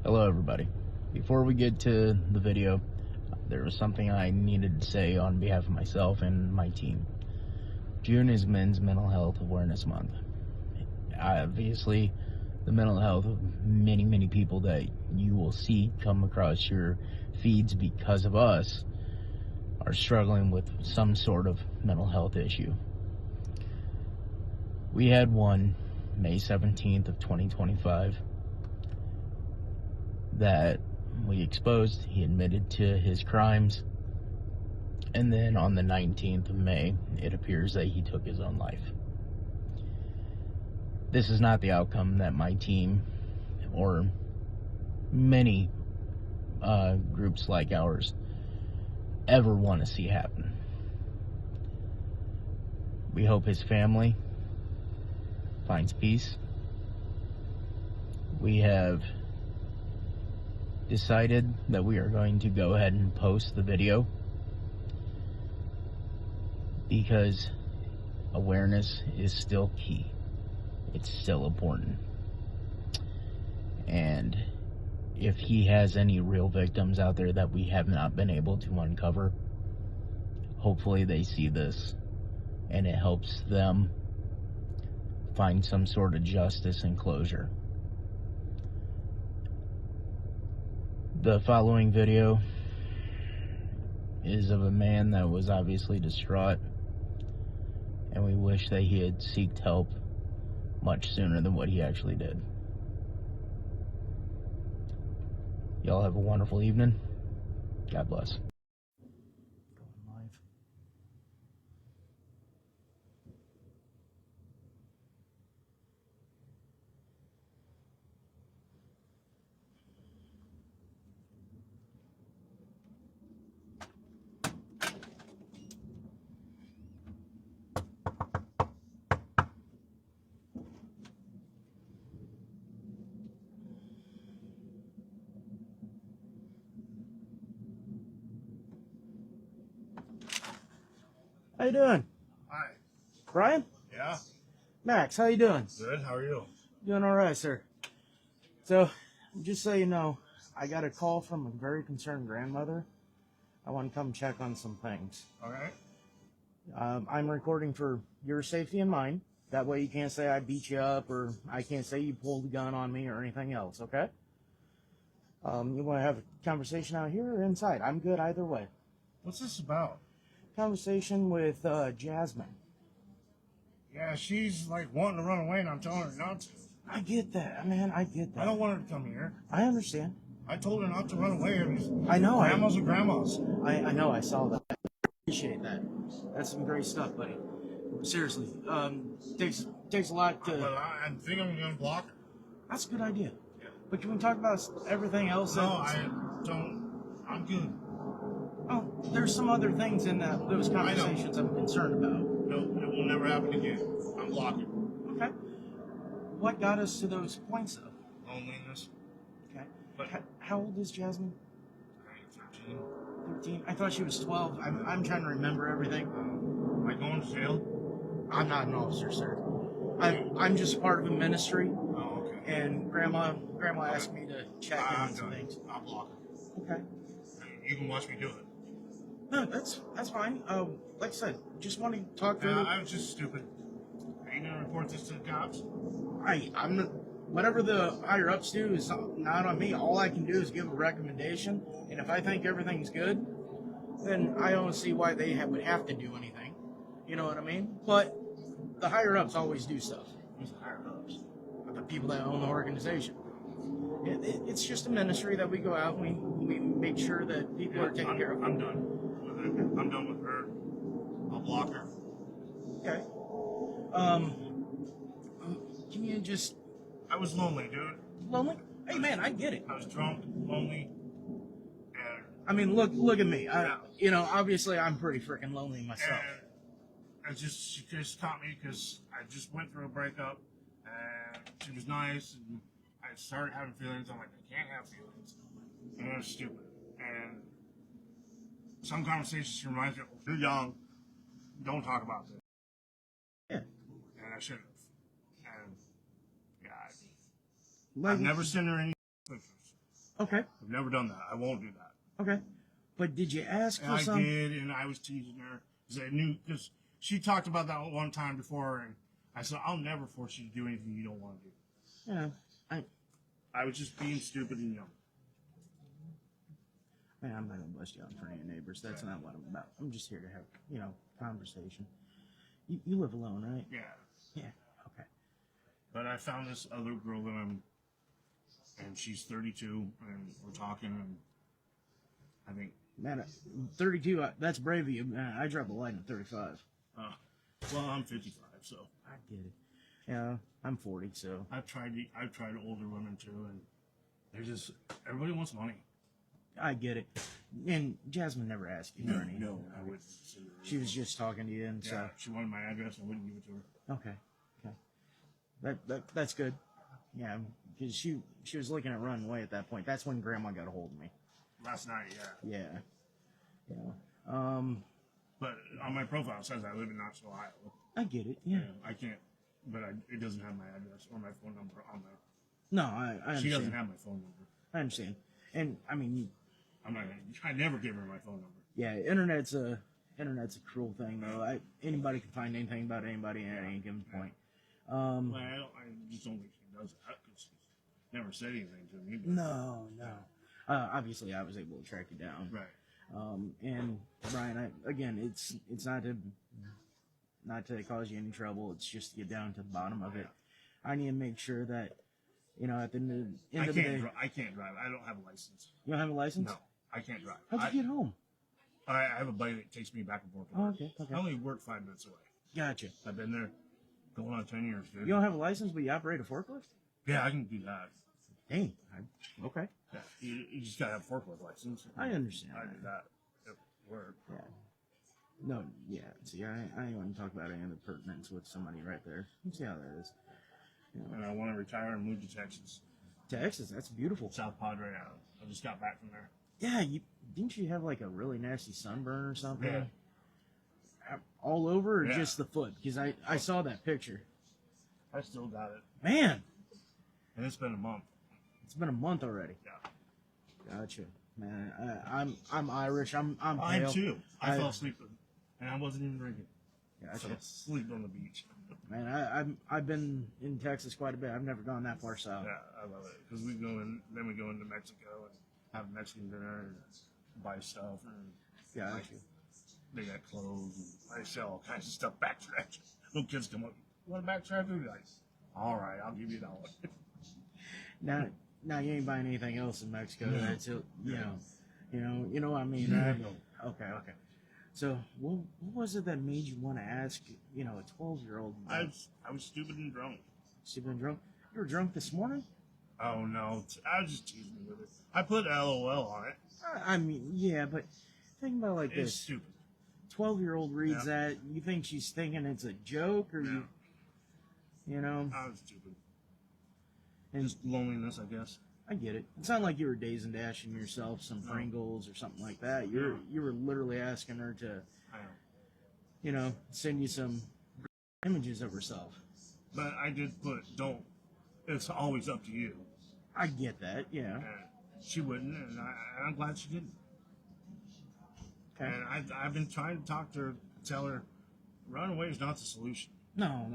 Hello everybody. Before we get to the video, there was something I needed to say on behalf of myself and my team. June is Men's Mental Health Awareness Month. Obviously, the mental health of many people that you will see come across your feeds because of us are struggling with some sort of mental health issue. We had one May 17th of 2025 that we exposed. He admitted to his crimes, and then on the 19th of May, it appears that he took his own life. This is not the outcome that my team or many groups like ours ever want to see happen. We hope his family finds peace. We have decided that we are going to go ahead and post the video because awareness is still key. It's still important. And if he has any real victims out there that we have not been able to uncover, hopefully they see this and it helps them find some sort of justice and closure. The following video is of a man that was obviously distraught, and we wish that he had sought help much sooner than what he actually did. Y'all have a wonderful evening. God bless. How you doing? Hi. Brian? Yeah. Max, how you doing? Good. How are you? Doing all right, sir. So, just so you know, I got a call from a very concerned grandmother. I want to come check on some things. All right. I'm recording for your safety and mine. That way you can't say I beat you up, or I can't say you pulled a gun on me or anything else, okay? You want to have a conversation out here or inside? I'm good either way. What's this about? Conversation with Jasmine. Yeah, she's like wanting to run away, and I'm telling her not to. I get that, man. I get that. I don't want her to come here. I understand. I told her not to run away. I know. Grandmas are grandmas. I know. I saw that. I appreciate that. That's some great stuff, buddy. Seriously, takes a lot to. But I think I'm gonna block her. That's a good idea. Yeah. But can we talk about everything else? No, I don't. I'm good. Oh, there's some other things in those conversations I'm concerned about. No, it will never happen again. I'm blocking. Okay. What got us to those points, though? Loneliness. Okay. But how old is Jasmine? 13. 13. I thought she was 12. I'm trying to remember everything. Am I going to jail? I'm not an officer, sir. I'm just part of a ministry. Oh, okay. And Grandma asked me to check in on some things. I'll block her. Okay. You can watch me do it. No, that's fine. Like I said, just want to talk through. I was just stupid. Are you gonna report this to the cops? I'm not, whatever the higher ups do is not on me. All I can do is give a recommendation, and if I think everything's good, then I don't see why they would have to do anything. You know what I mean? But the higher ups always do stuff. Who's the higher ups? The people that own the organization. It's just a ministry that we go out and we make sure that people are taken care of. I'm done with it. I'm done with her. I'll block her. Okay. Can you just... I was lonely, dude. Lonely? Hey, man, I get it. I was drunk, lonely, and... I mean, look at me. You know, obviously I'm pretty freaking lonely myself. And she just caught me because I just went through a breakup, and she was nice, and I started having feelings. I'm like, I can't have feelings. And it was stupid. And some conversations reminds me, you're young, don't talk about this. Yeah. And I should have. And yeah, I've never sent her any pictures. Okay. I've never done that. I won't do that. Okay. But did you ask And for I some? did, and I was teasing her because I knew, because she talked about that one time before, and I said, I'll never force you to do anything you don't want to do. Yeah. I was just being stupid and young. Man, I'm not gonna bust you out in front of your neighbors. That's not what I'm about. I'm just here to have, conversation. You live alone, right? Yeah. Yeah. Okay. But I found this other girl and she's 32, and we're talking, and I think, Man, 32. That's brave of you. Man, I drive a line at 35. well, I'm 55, so I get it. Yeah, I'm 40, so I've tried older women too, and they're just, everybody wants money. I get it. And Jasmine never asked you for anything. No, I wouldn't. She was just talking to you, and Yeah, she wanted my address. I wouldn't give it to her. Okay. That's good. Yeah, because she was looking at running away at that point. That's when Grandma got a hold of me. Last night, yeah. Yeah. But on my profile it says I live in Knoxville, Iowa. I get it. Yeah. I can't, but it doesn't have my address or my phone number on there. No, I understand. She doesn't have my phone number. I understand. And I mean, I never give her my phone number. yeah, internet's a cruel thing though. Anybody can find anything about anybody at any given point. Well, I just don't think she does that because she's never said anything to me. No. Obviously, I was able to track you down. Right. And Brian, it's not to cause you any trouble. It's just to get down to the bottom of it. I need to make sure that, at the end of the day, I can't drive. I don't have a license. You don't have a license? No, I can't drive. How'd you get home? I have a buddy that takes me back and forth. Oh, okay. I only work 5 minutes away. Gotcha. I've been there going on 10 years, dude. You don't have a license, but you operate a forklift? Yeah, I can do that. Dang. Okay. Yeah, you just gotta have a forklift license. I understand. I do that at work. Yeah. No, yeah. See, I ain't want to talk about any of the pertinence with somebody right there. You see how that is. And I want to retire and move to Texas. Texas, that's beautiful. South Padre Island. I just got back from there. Yeah, didn't you have like a really nasty sunburn or something? Yeah. All over or just the foot? Because I saw that picture. I still got it. Man. And it's been a month. It's been a month already. Yeah. Gotcha. Man, I'm Irish. I'm pale. I too. I fell asleep and I wasn't even drinking. Gotcha. I fell asleep on the beach. Man, I've been in Texas quite a bit. I've never gone that far south. Yeah, I love it because we go into Mexico and have Mexican dinner and buy stuff and Gotcha. They got clothes and I sell all kinds of stuff backtrack. Little kids come up, you want a backtrack? Like, all right, I'll give you $1. Now you ain't buying anything else in Mexico. No. That's it. You know what I mean, right? No. Okay. So, what was it that made you want to ask, a 12-year-old? I was stupid and drunk. Stupid and drunk? You were drunk this morning? Oh, no. I was just teasing with it. I put LOL on it. I mean, yeah, but think about it like It's this. stupid. 12-year-old reads that. You think she's thinking it's a joke, or Yeah. I was stupid. And Just loneliness, I guess. I get it. It's not like you were days and dashing yourself some Pringles or something like that. You were literally asking her to, I know. send you some images of herself. But I did put, it's always up to you. I get that, yeah. And she wouldn't, and I'm glad she didn't. Okay. And I've been trying to talk to her, tell her, runaway is not the solution. No,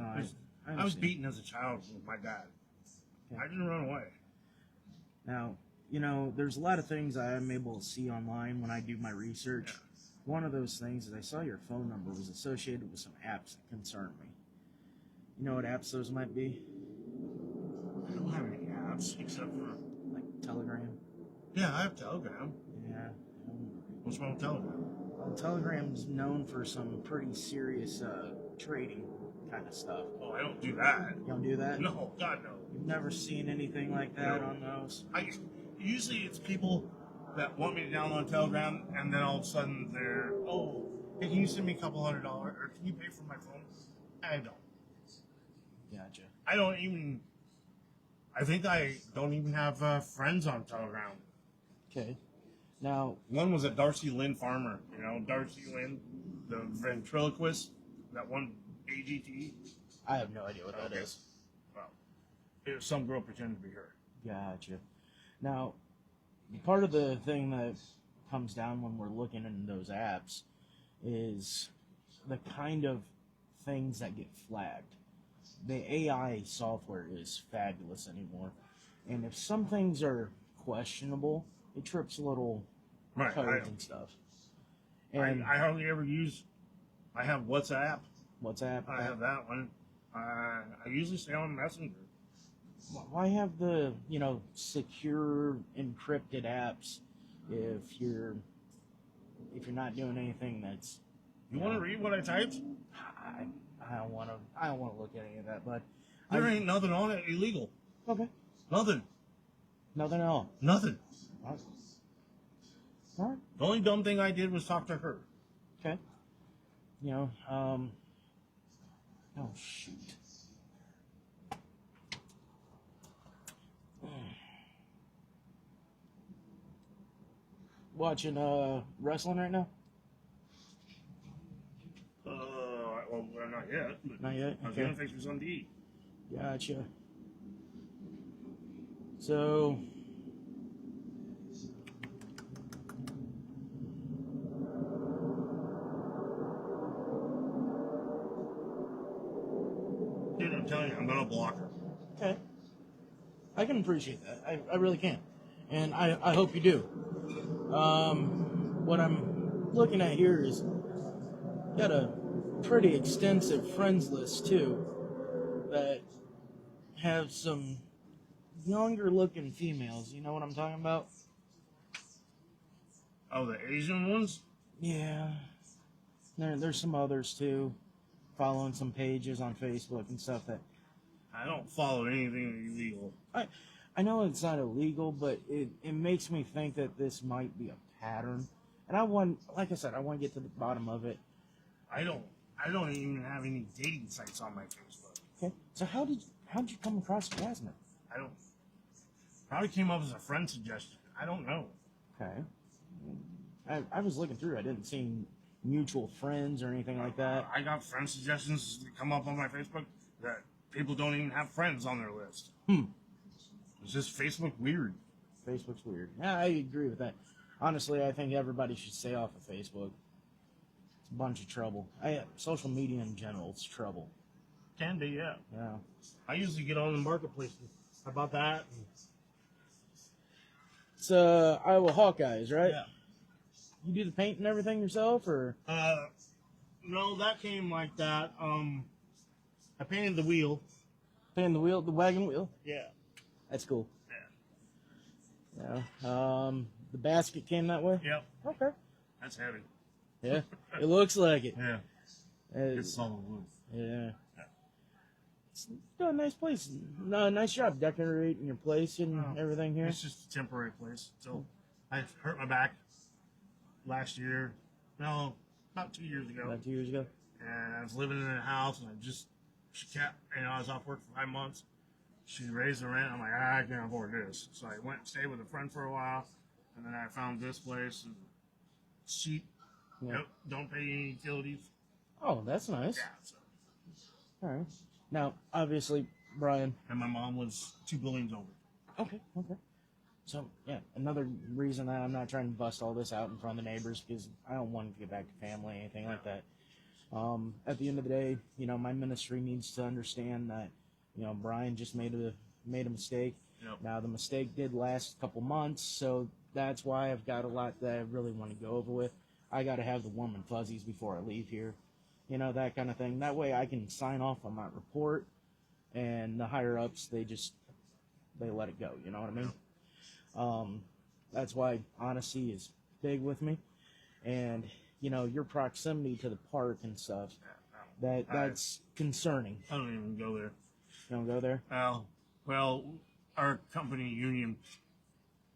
I was beaten as a child with my dad. Okay. I didn't run away. Now, there's a lot of things I am able to see online when I do my research. Yeah. One of those things is I saw your phone number was associated with some apps that concern me. You know what apps those might be? I don't have any apps except for... Like Telegram? Yeah, I have Telegram. Yeah. What's wrong with Telegram? Well, Telegram's known for some pretty serious trading kind of stuff. Oh, I don't do that. You don't do that? No, God, no. You've never seen anything like that No. on those? Usually it's people that want me to download Telegram, and then all of a sudden they're, hey, can you send me a couple $100, or can you pay for my phone? I don't. Gotcha. I think I don't even have friends on Telegram. Okay. Now, One was a Darcy Lynn Farmer. Darcy Lynn, the ventriloquist that won AGT. I have no idea what that Okay. is. Well, it was some girl pretending to be her. Gotcha. Now, part of the thing that comes down when we're looking in those apps is the kind of things that get flagged. The AI software is fabulous anymore, and if some things are questionable, it trips little Right. codes and stuff. And I hardly ever use. I have WhatsApp. WhatsApp. I have that one. I usually stay on Messenger. Why have the secure encrypted apps if you're not doing anything that's You want to read what I typed? I don't want to look at any of that, but There ain't nothing on it illegal. okay, Nothing. nothing at all. Nothing. All right. The only dumb thing I did was talk to her. Okay. Oh shoot. Watching wrestling right now? Well, not yet. But Not yet. I was Okay. gonna fix me something to eat. Gotcha. So Dude, I'm telling you, I'm gonna block her. okay. I can appreciate that. I really can. And I hope you do. What I'm looking at here is got a pretty extensive friends list too that have some younger looking females. You know what I'm talking about? Oh, the Asian ones? Yeah. There's some others too. Following some pages on Facebook and stuff that I don't follow anything illegal. I know it's not illegal, but it makes me think that this might be a pattern. And like I said, I want to get to the bottom of it. I don't even have any dating sites on my Facebook. Okay. So how'd you come across Jasmine? I don't. Probably came up as a friend suggestion. I don't know. Okay. I was looking through. I didn't see any mutual friends or anything like that. I got friend suggestions that come up on my Facebook that people don't even have friends on their list. It's just Facebook weird. Facebook's weird. Yeah, I agree with that. Honestly, I think everybody should stay off of Facebook. It's a bunch of trouble. Social media in general, it's trouble. Can be, yeah. Yeah. I usually get on the marketplace. How about that? It's Iowa Hawkeyes, right? Yeah. You do the paint and everything yourself, or? No, that came like that. I painted the wheel. Painting the wagon wheel? Yeah. That's cool. Yeah. Yeah. The basket came that way? Yep. Okay. That's heavy. Yeah. It looks like it. Yeah. It's, It's solid wood. yeah. It's got a nice place. No, nice job decorating your place and everything here. It's just a temporary place. So I hurt my back last year. No, about 2 years ago. About 2 years ago. And I was living in a house, and she kept, I was off work for 5 months. She raised the rent. I'm like, I can't afford this. So I went and stayed with a friend for a while, and then I found this place. And it's cheap. Yeah. Nope, don't pay any utilities. Oh, that's nice. Yeah. So. All right. Now, obviously, Brian. And my mom lives 2 buildings over. Okay. So, yeah, another reason that I'm not trying to bust all this out in front of the neighbors, because I don't want to get back to family or anything like that. At the end of the day, my ministry needs to understand that, Brian just made a mistake. Yep. Now, the mistake did last a couple months, so that's why I've got a lot that I really want to go over with. I got to have the warm and fuzzies before I leave here. That kind of thing. That way I can sign off on my report, and the higher-ups, they let it go. You know what I mean? That's why honesty is big with me. And, your proximity to the park and stuff, that's concerning. I don't even go there. You don't go there? Well, our company union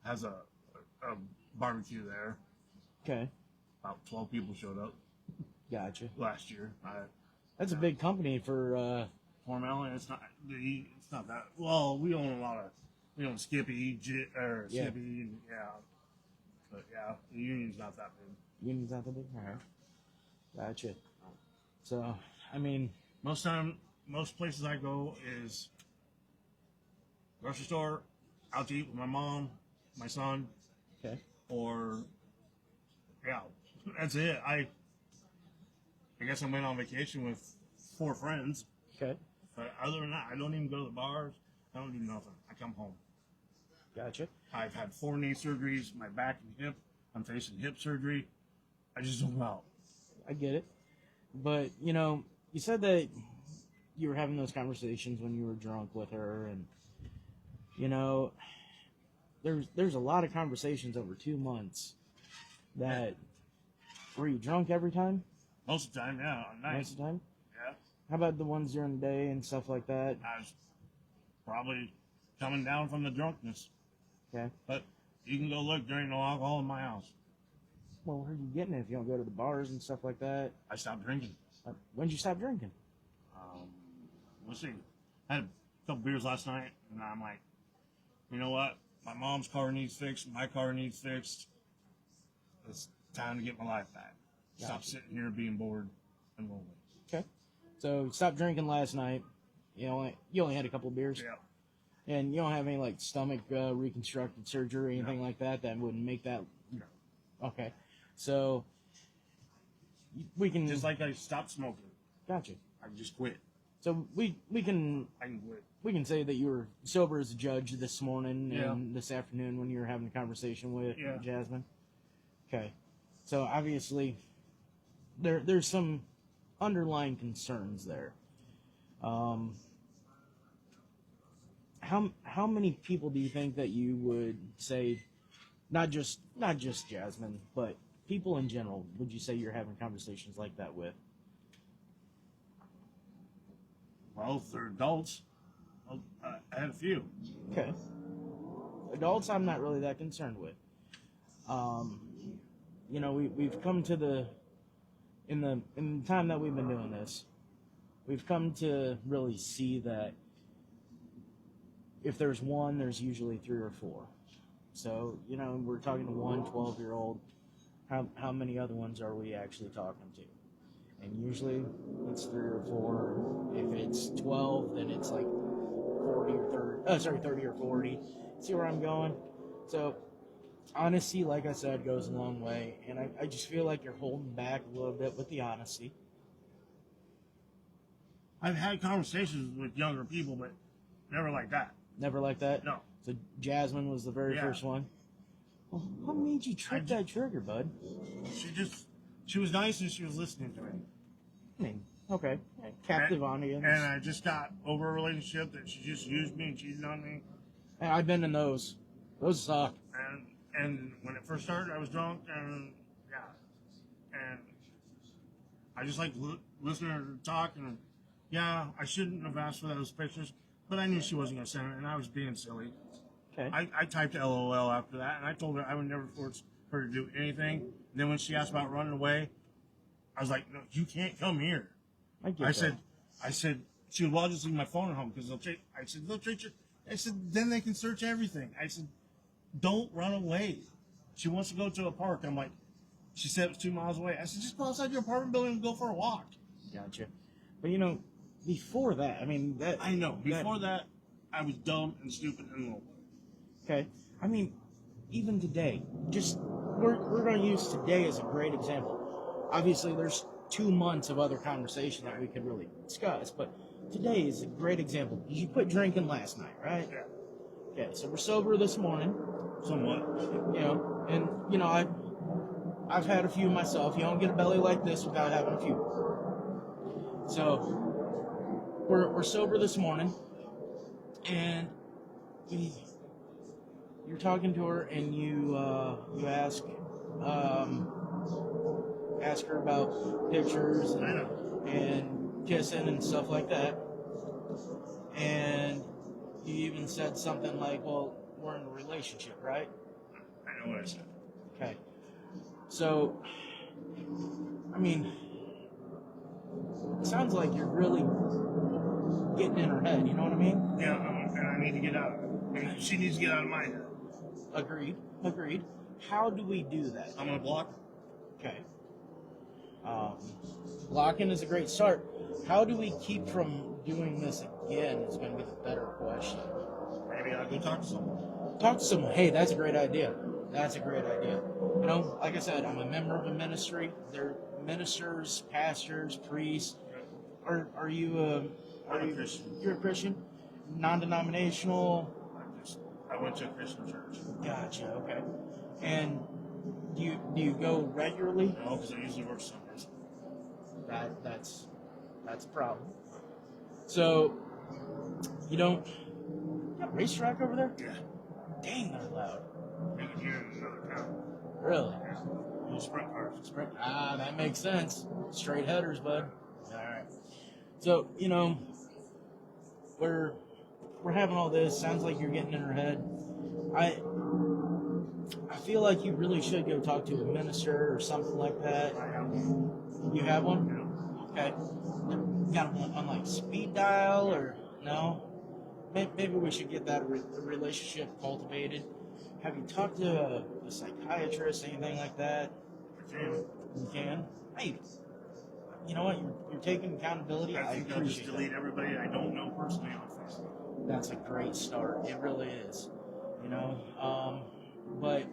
has a barbecue there. Okay. About 12 people showed up Gotcha. last year. That's a big company for, Hormel, it's not that. Well, we own Skippy, Yeah. Skippy, and but yeah, the union's not that big. Union's not that big? All right. Gotcha. So, most places I go is grocery store, out to eat with my mom, my son, Okay. or yeah, that's it. I guess I went on vacation with 4 friends, Okay. but other than that, I don't even go to the bars. I don't do nothing. I come home. Gotcha. I've had 4 knee surgeries, my back and hip. I'm facing hip surgery. I just don't go out. I get it. But, you said that you were having those conversations when you were drunk with her, and, there's a lot of conversations over 2 months that, were you drunk every time? Most of the time, yeah. On night. Most of the time? Yeah. How about the ones during the day and stuff like that? I was probably coming down from the drunkenness. Okay. But you can go look, there ain't no alcohol in my house. Well, where are you getting it if you don't go to the bars and stuff like that? I stopped drinking. When'd you stop drinking? We'll see. I had a couple beers last night, and I'm like, you know what? My mom's car needs fixed. My car needs fixed. It's time to get my life back. Stop Gotcha. sitting here being bored and lonely. Okay. So, stop drinking last night. You only had a couple of beers? Yeah. And you don't have any, like, stomach reconstructed surgery or anything like that wouldn't make that? No. Okay. So, we can... Just like I stopped smoking. Gotcha. I just quit. So, we can I can quit. we can say that you were sober as a judge this morning Yeah. and this afternoon when you were having a conversation with Yeah. Jasmine. Okay. So, obviously, there's some underlying concerns there. How many people do you think that you would say, not just Jasmine, but people in general, would you say you're having conversations like that with? Well, if they're adults, I had a few. Okay. Adults, I'm not really that concerned with. We've come to in the time that we've been doing this, we've come to really see that if there's one, there's usually 3 or 4. So, we're talking to one 12-year-old. How many other ones are we actually talking to? And usually it's 3 or 4. If it's 12, then it's like 30 or 40. See where I'm going? So, honesty, like I said, goes a long way. And I just feel like you're holding back a little bit with the honesty. I've had conversations with younger people, but never like that. Never like that? No. So Jasmine was the very first one? Well, what made you trip that trigger, bud? She was nice and she was listening to me. I mean, okay. Captive audience. And I just got over a relationship that she just used me and cheated on me. And I've been in those. Those suck. And when it first started, I was drunk and and I just like listening to her talk and I shouldn't have asked for those pictures, but I knew she wasn't gonna send it and I was being silly. Okay. I typed LOL after that and I told her I would never force her to do anything. And then when she asked about running away, I was like, no, you can't come here. I get that. I said, she would, well, I'll just leave my phone at home because they'll treat you. I said, then they can search everything. I said, don't run away. She wants to go to a park. I'm like, she said it was 2 miles away. I said, just go outside your apartment building and go for a walk. Gotcha. But before that, I mean, that. I know. Before that, I was dumb and stupid and low. Okay. I mean, even today, we're going to use today as a great example. Obviously, there's 2 months of other conversation that we could really discuss, but today is a great example. You quit drinking last night, right? Yeah. Okay, so we're sober this morning. Somewhat. I've had a few myself. You don't get a belly like this without having a few. So, we're sober this morning, and you're talking to her, and you ask her about pictures and kissing and stuff like that. And you even said something like, well, we're in a relationship, right? I know what I said. Okay. So, I mean, it sounds like you're really getting in her head, you know what I mean? Yeah, and I need to get out of it. And she needs to get out of my head. Agreed. How do we do that? I'm going to block her. Okay. Blocking is a great start. How do we keep from doing this again is going to be the better question. Maybe I'll go talk to someone. Talk to someone. Hey, that's a great idea. That's a great idea. You know, like I said, I'm a member of a ministry. They're ministers, pastors, priests. Are you I'm a Christian. You're a Christian, non-denominational? I went to a Christian church. Gotcha. Okay. And do you go regularly? No, because I usually work Sundays. That's a problem. So you don't you got a racetrack over there? Yeah. Dang, they're loud. You can hear it in another town. Really? Yeah. Little sprint cars. Sprint. Ah, that makes sense. Straight headers, bud. All right. So you know, we're having all this. Sounds like you're getting in her head. I feel like you really should go talk to a minister or something like that. I have one. You have one? Yeah. Okay. Got one on like speed dial or no? Maybe we should get that relationship cultivated. Have you talked to a psychiatrist, anything like that? I can. You can. Hey, you know what? You're taking accountability. I think I'll just appreciate delete that. everybody I don't know personally on Facebook. That's a great start. It really is. You know, but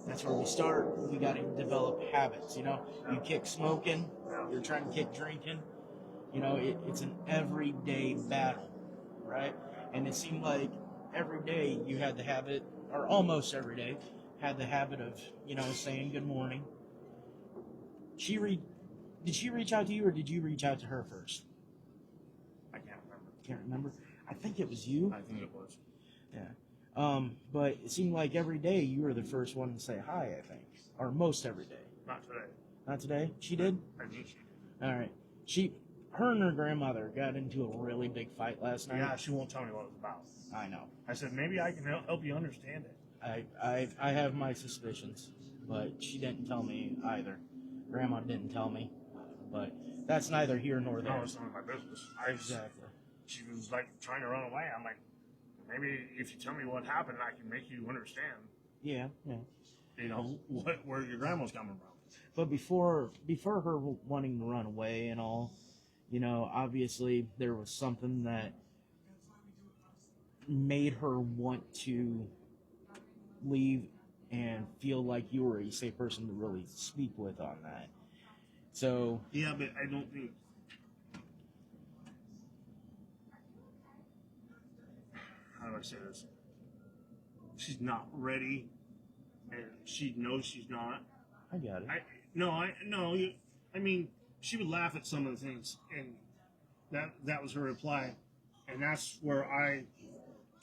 that's where we start. We got to develop habits. You know, you kick smoking. You're trying to kick drinking. You know, it's an everyday battle, right? And it seemed like every day you had the habit, or almost every day, had the habit of, you know, saying good morning. Did she reach out to you, or did you reach out to her first? I can't remember. Can't remember. I think it was you. I think it was. Yeah. But it seemed like every day you were the first one to say hi, I think. Or most every day. Not today. Not today? She did? I think she did. All right. Her and her grandmother got into a really big fight last night. Yeah, she won't tell me what it was about. I know. I said, maybe I can help you understand it. I have my suspicions, but she didn't tell me either. Grandma didn't tell me, but that's neither here nor there. No, it's none of my business. Exactly. She was like trying to run away. I'm like, maybe if you tell me what happened, I can make you understand. Yeah. You know where your grandma's coming from. But before her wanting to run away and all, you know, obviously there was something that made her want to leave and feel like you were a safe person to really speak with on that. So Yeah, but I don't think. How do I say this? She's not ready, and she knows she's not. I got it. I mean, she would laugh at some of the things, and that was her reply, and that's where I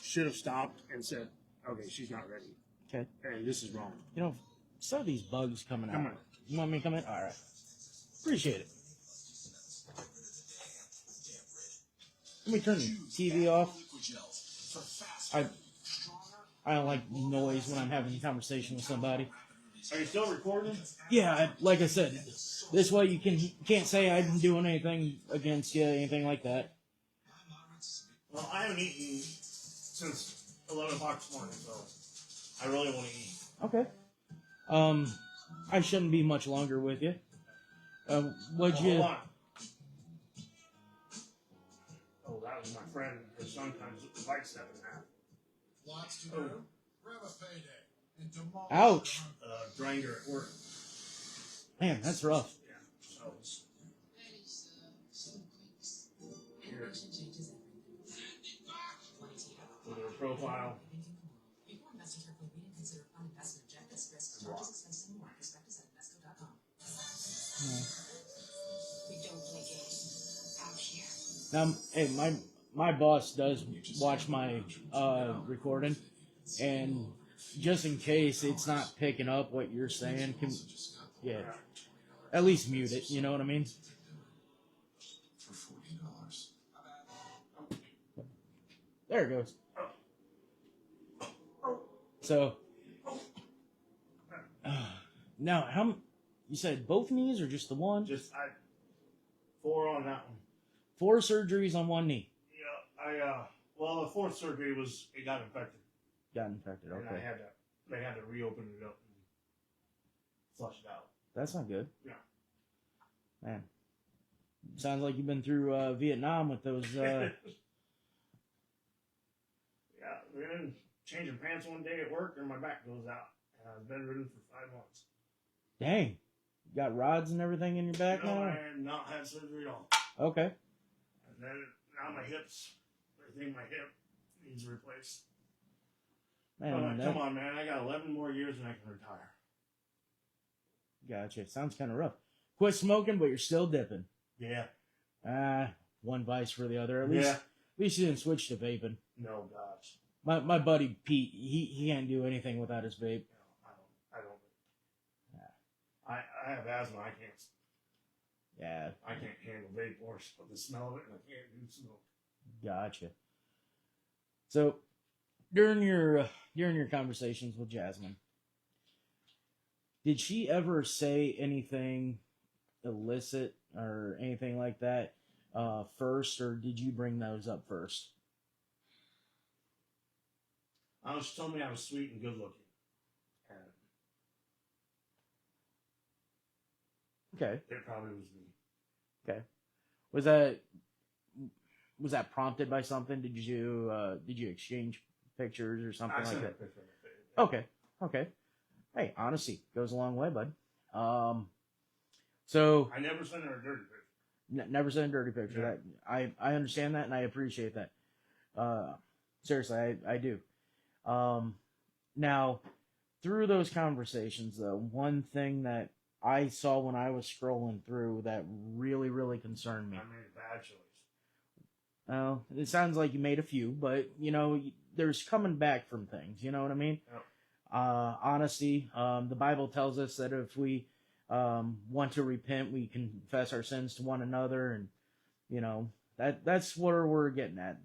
should have stopped and said, "Okay, she's not ready. Okay. Hey, this is wrong." You know, some of these bugs coming out. Come on. You want me to come in? All right. Appreciate it. Let me turn the TV off. I don't like noise when I'm having a conversation with somebody. Are you still recording? Yeah, like I said, this way you can't say I've been doing anything against you, anything like that. Well, I haven't eaten since 11 o'clock this morning, so I really want to eat. Okay. I shouldn't be much longer with you. What'd you? Hold on. Oh, that was my friend. His son comes with the bike 7.5. Lots to do. Grab a payday. And tomorrow. Ouch. Grinder at work. Man, that's rough. Yeah. So here. Go to her profile. Before investing carefully, read and consider fund investment objectives, risks, charges, expenses, and more. Prospectus at invesco.com. We don't play games out here. Now, hey, my boss does watch my recording, and just in case it's not picking up what you're saying, at least mute it. You know what I mean? For $40. There it goes. So, now you said both knees or just the one? Just 4 on that one. 4 surgeries on one knee. Yeah, well, the 4th surgery it got infected. Got infected. And Okay, they had to reopen it up and flush it out. that's not good. Yeah. Man, sounds like you've been through Vietnam with those. Yeah, man. changing pants one day at work and my back goes out. And I was bedridden for 5 months. Dang. You got rods and everything in your back No, now? I had not had surgery at all. Okay. And then now my hips, I think my hip needs replaced. Man, Come on, man. I got 11 more years and I can retire. Gotcha. Sounds kind of rough. Quit smoking, but you're still dipping. Yeah. One vice for the other. At Yeah. least you didn't switch to vaping. No, gosh. My buddy Pete, he can't do anything without his vape. No, I don't. I have asthma. Yeah. I can't handle vape or the smell of it, and I can't do smoke. Gotcha. So, during your conversations with Jasmine, did she ever say anything illicit or anything like that first, or did you bring those up first? She told me I was sweet and good looking. Okay. It probably was me. Okay. Was that prompted by something? Did you exchange pictures or something like that? Okay. Okay. Hey, honesty goes a long way, bud. So I never sent her a dirty picture. Never sent a dirty picture. Yeah. That I understand that and I appreciate that. Seriously, I do. Now, through those conversations, though, one thing that I saw when I was scrolling through that really, really concerned me. I made a bad choice. Well, it sounds like you made a few, but, there's coming back from things, you know what I mean? Yep. Honesty, the Bible tells us that if we want to repent, we confess our sins to one another, and, that's where we're getting at.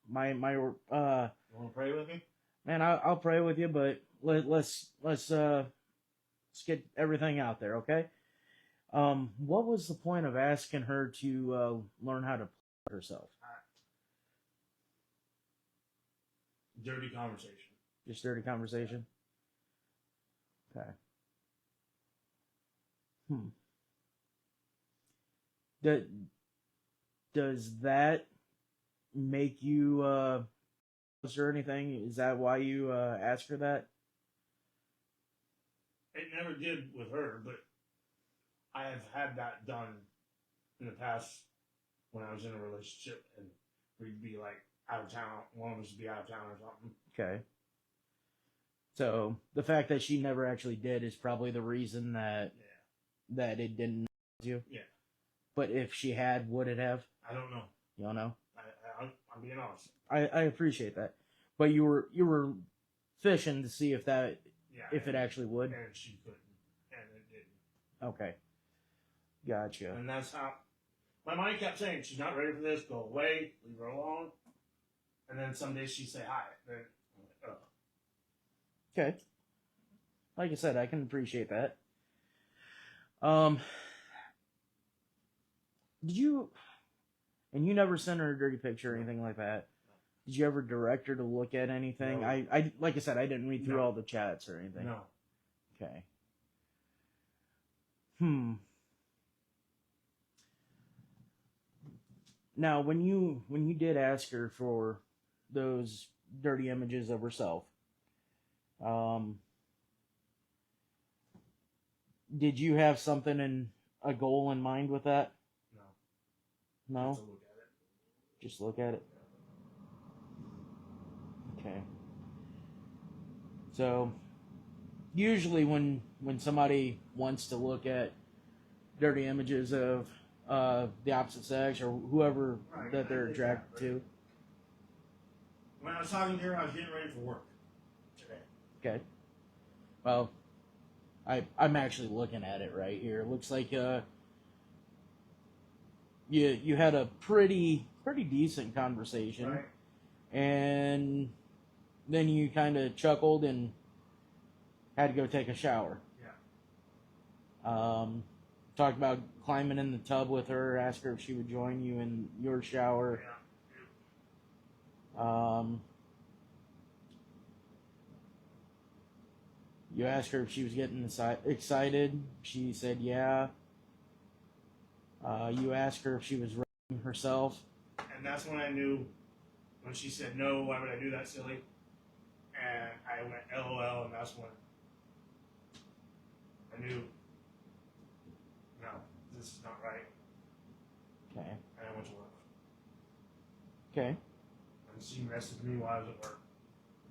You want to pray with me? Man, I'll pray with you, but let's get everything out there, okay? What was the point of asking her to learn how to play herself? Dirty conversation. Just dirty conversation? Okay. Does that make you or anything? Is that why you ask her that? It never did with her, but I have had that done in the past when I was in a relationship and we'd be like out of town. One of us would be out of town or something. Okay. So the fact that she never actually did is probably the reason that it didn't you. Yeah. But if she had, would it have? I don't know. You don't know? I'm being honest. I appreciate that, but you were fishing to see if that if it and, actually would. And she couldn't, and it didn't. Okay. Gotcha. And that's how my mind kept saying, "She's not ready for this. Go away. Leave her alone." And then some days she'd say hi. Then I'm like, oh. Okay. Like I said, I can appreciate that. Did you? And you never sent her a dirty picture or anything like that. Did you ever direct her to look at anything? No. I like I said, I didn't read through No. all the chats or anything. No. Okay. Now, when you did ask her for those dirty images of herself, did you have something a goal in mind with that? No. No? Just to look at it. Just look at it? Okay. So, usually when somebody wants to look at dirty images of the opposite sex or whoever Right, that they're I did attracted that, to. When I was talking to her, I was getting ready for work today. Okay. Well, I'm actually looking at it right here. It looks like you had a pretty decent conversation, Right. and then you kind of chuckled and had to go take a shower. Yeah. Talked about climbing in the tub with her, asked her if she would join you in your shower. Yeah. You asked her if she was getting excited. She said yeah. You asked her if she was running herself. And that's when I knew, when she said no, why would I do that, silly? that's when I knew, no, this is not right. Okay. And I went to work. Okay. And she messaged me while I was at work.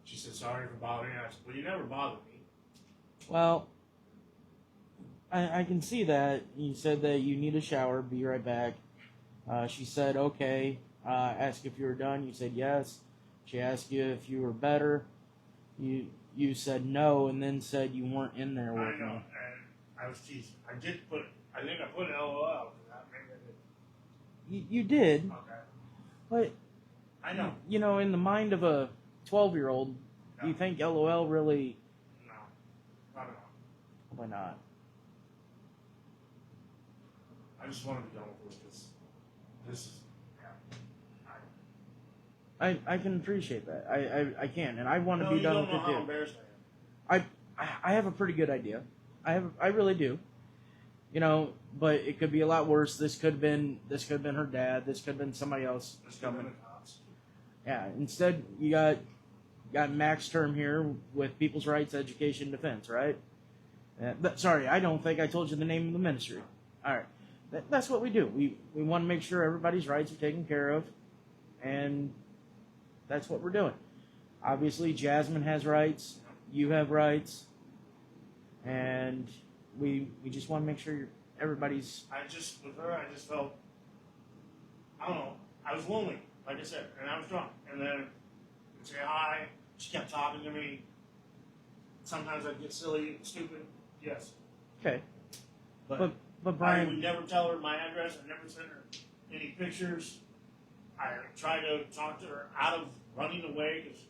She said, sorry for bothering you. I said, well, you never bothered me. Well, I can see that. You said that you need a shower. Be right back. She said, okay. Asked if you were done. You said yes. She asked you if you were better. You said no, and then said you weren't in there with I know, me. and I was teasing. I think I put an LOL. Maybe I did. You did, Okay. but I know. you know, in the mind of a 12-year-old, do you No. think LOL really? No. Not at all. Why not? I just want to be done with this. This is, I can appreciate that. I can, and I want to no, be you done don't with know it how too. embarrassed I am. I have a pretty good idea. I really do. You know, but it could be a lot worse. This could have been her dad. This could have been somebody else Let's go to coming. the cops. Yeah. Instead, you got Max term here with People's Rights Education Defense, right? Sorry, I don't think I told you the name of the ministry. All right, that's what we do. We want to make sure everybody's rights are taken care of, and that's what we're doing. Obviously, Jasmine has rights. You have rights, and we just want to make sure everybody's. With her, I just felt, I don't know, I was lonely, like I said, and I was drunk. And then I'd say hi, she kept talking to me. Sometimes I'd get silly, stupid, yes. Okay. But I Brian, would never tell her my address, I never sent her any pictures. I tried to talk to her out of running away, because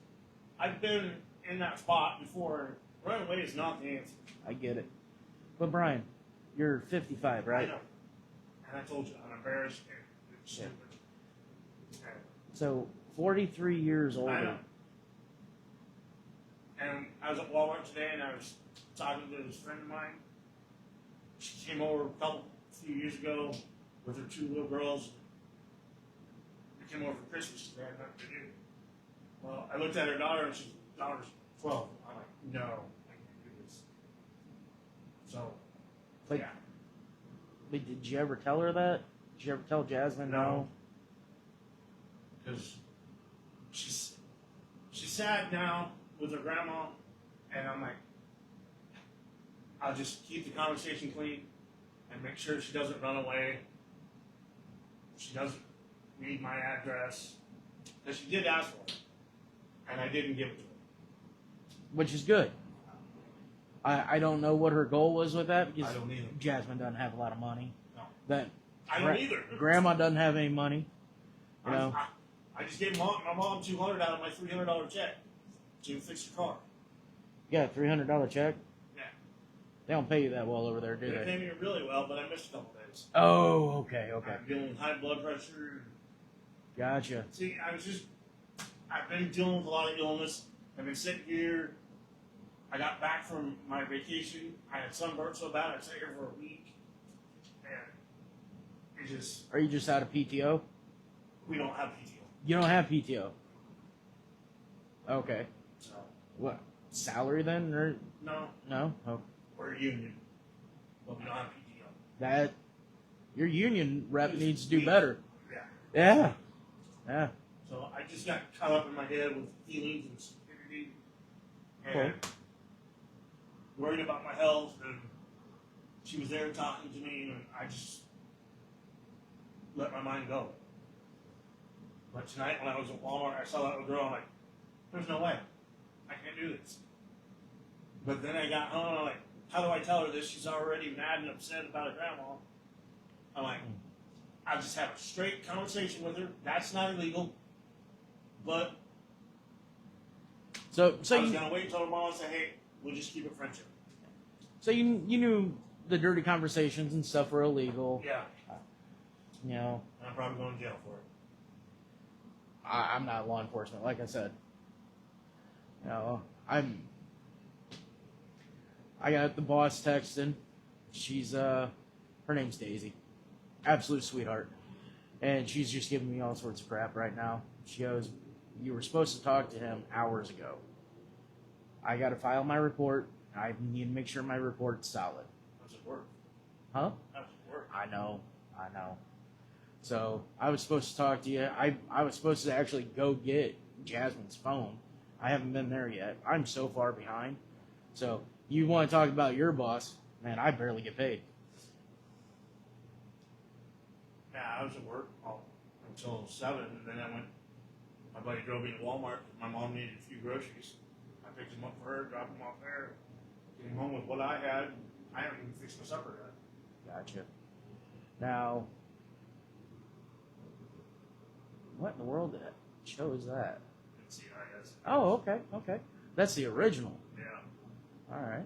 I've been in that spot before. Running away is not the answer. I get it. But Brian, you're 55, right? I know. And I told you, I'm embarrassed and stupid. And So 43 years older. I know. And I was at Walmart today, and I was talking to this friend of mine. She came over a few years ago with her 2 little girls. They came over for Christmas. They had nothing to do. Well, I looked at her daughter, and daughter's 12. I'm like, no, I can't do this. So, But, yeah. but did you ever tell her that? Did you ever tell Jasmine no? Because she's sad now with her grandma, and I'm like, I'll just keep the conversation clean and make sure she doesn't run away. She doesn't need my address, because she did ask for it, and I didn't give it to her. Which is good. I don't know what her goal was with that, because I don't either. Jasmine doesn't have a lot of money. No. That I don't either. Grandma doesn't have any money. You know. I just gave my mom $200 out of my $300 check to fix her car. Yeah, $300 check. Yeah. They don't pay you that well over there, do They they? paid me really well, but I missed a couple days. Oh, okay. I'm dealing with high blood pressure. Gotcha. See, I've been dealing with a lot of illness. I've been sick here. I got back from my vacation. I had sunburn so bad I sat here for a week. And it just, Are you just out of PTO? we don't have PTO. You don't have PTO. Okay. So, What? Salary then? Or no, no? Oh. we're a union. But we don't have PTO. That your union rep It's needs to do weak. better. Yeah. Yeah. Yeah. So I just got caught up in my head with feelings and stupidity. And Okay. worried about my health. And she was there talking to me, and I just let my mind go. But tonight, when I was at Walmart, I saw that little girl. I'm like, there's no way. I can't do this. But then I got home, and I'm like, how do I tell her this? She's already mad and upset about her grandma. I'm like, I'll just have a straight conversation with her. That's not illegal. But So I was you going to wait until tomorrow and say, hey, we'll just keep it friendship. so you knew the dirty conversations and stuff were illegal. Yeah. You know, And I'm probably going to jail for it. I'm not law enforcement, like I said. You know, I got the boss texting. She's her name's Daisy. Absolute sweetheart. And she's just giving me all sorts of crap right now. She goes, you were supposed to talk to him hours ago. I got to file my report. I need to make sure my report's solid. How's it work? Huh? How's it work? I know. So I was supposed to talk to you. I was supposed to actually go get Jasmine's phone. I haven't been there yet. I'm so far behind. So you want to talk about your boss? Man, I barely get paid. Yeah, I was at work until 7, and then I went. My buddy drove me to Walmart. My mom needed a few groceries. I picked them up for her, dropped them off there, came home with what I had. I haven't even fixed my supper yet. Gotcha. Now, what in the world show is that? Let's see, I guess. Oh, okay. That's the original. Yeah. All right.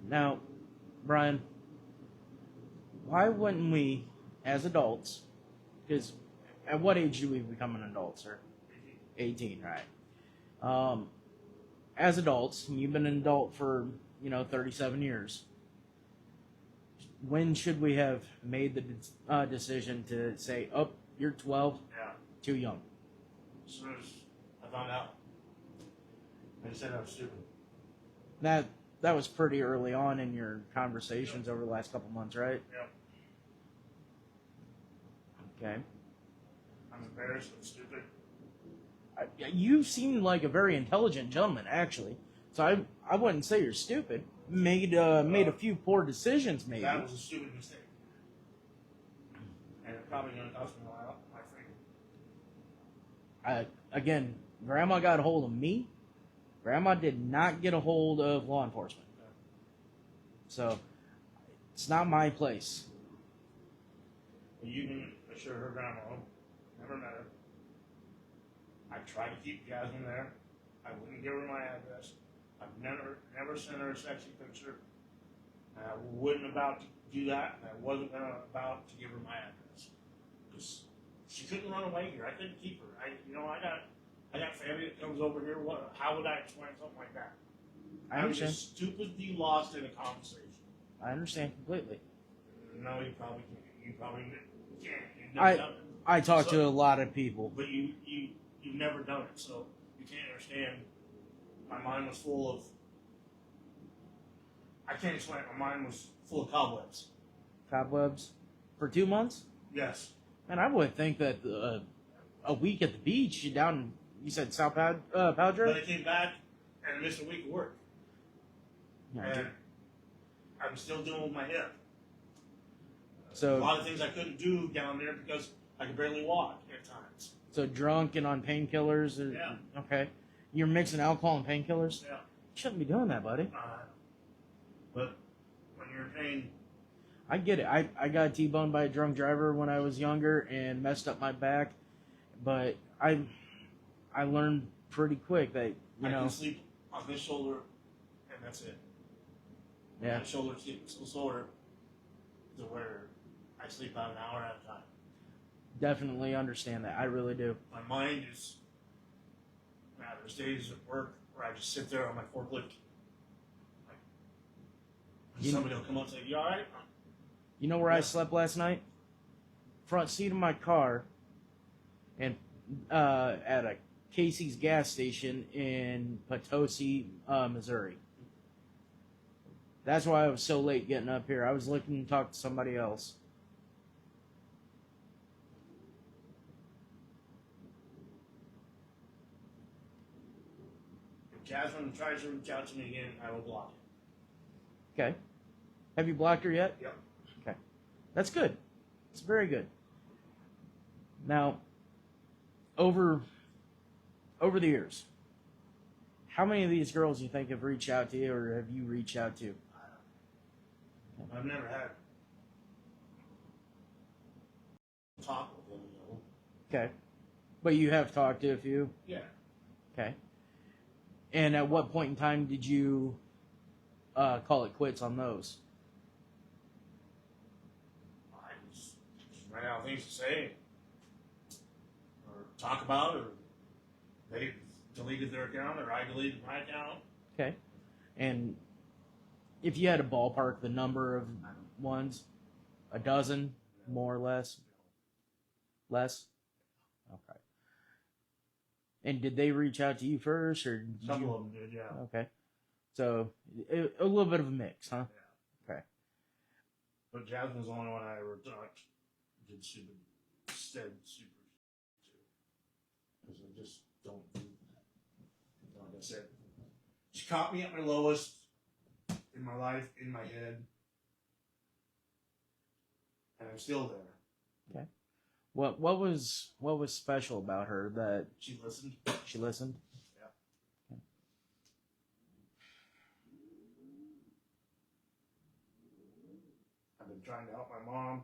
Now, Brian, why wouldn't we, as adults, because at what age do we become an adult, sir? 18, right? As adults, and you've been an adult for 37 years. When should we have made the decision to say, "Oh, you're 12, Yeah. too young"? As soon as I found out, I said I was stupid. That was pretty early on in your conversations over the last couple months, right? Yeah. Okay. I'm embarrassed. I'm stupid. You seem like a very intelligent gentleman, actually. So I wouldn't say you're stupid. Made a few poor decisions, maybe. That was a stupid mistake. And it's probably going to cost me my freedom. Again, Grandma got a hold of me. Grandma did not get a hold of law enforcement. So, it's not my place. You can assure her grandma, never met her. I tried to keep Jasmine there. I wouldn't give her my address. I've never sent her a sexy picture. I wasn't about to do that, and I wasn't about to give her my address. Because she couldn't run away here. I couldn't keep her. I got family that comes over here. How would I explain something like that? I understand. was just stupidly lost in a conversation. I understand completely. No, you probably can't. You probably can't. You've never done it. I talk to a lot of people. But you've never done it, so you can't understand. My mind was full of. I can't explain it. My mind was full of cobwebs. Cobwebs? For 2 months? Yes. Man, I would think that a week at the beach down, you said South Padre? But I came back and I missed a week of work. Yeah, And I'm still dealing with my hip. So a lot of things I couldn't do down there because I could barely walk at times. So drunk and on painkillers? Yeah. Okay. You're mixing alcohol and painkillers? Yeah. You shouldn't be doing that, buddy. But when you're in pain, I get it. I got T-boned by a drunk driver when I was younger and messed up my back. But I learned pretty quick that, I can sleep on this shoulder, and that's it. Yeah. My shoulder's getting so sore to where I sleep about an hour at a time. Definitely understand that. I really do. My mind is. There's days at work where I just sit there on my forklift. Somebody will come up and say, "You all right?" You know where I slept last night? Front seat of my car, and at a Casey's gas station in Potosi, Missouri. That's why I was so late getting up here. I was looking to talk to somebody else. If Jasmine tries to reach out to me again, I will block it. Okay. Have you blocked her yet? Yep. Okay. That's good. It's very good. Now, over the years, how many of these girls do you think have reached out to you, or have you reached out to? I've never had talk with them, Okay. But you have talked to a few? Yeah. Okay. And at what point in time did you call it quits on those? I just ran out of things to say or talk about, or they deleted their account, or I deleted my account. Okay. And if you had to ballpark the number of ones, a dozen, more or less? Less? Okay. And did they reach out to you first, or did A couple you? of them did, yeah. Okay. So a little bit of a mix, huh? Yeah. Okay. But Jasmine's the only one I ever did stupid, said super to. Because I just don't do that. Like I said, she caught me at my lowest in my life, in my head. And I'm still there. Okay. What was special about her that She listened. she listened? Yeah. Okay. I've been trying to help my mom.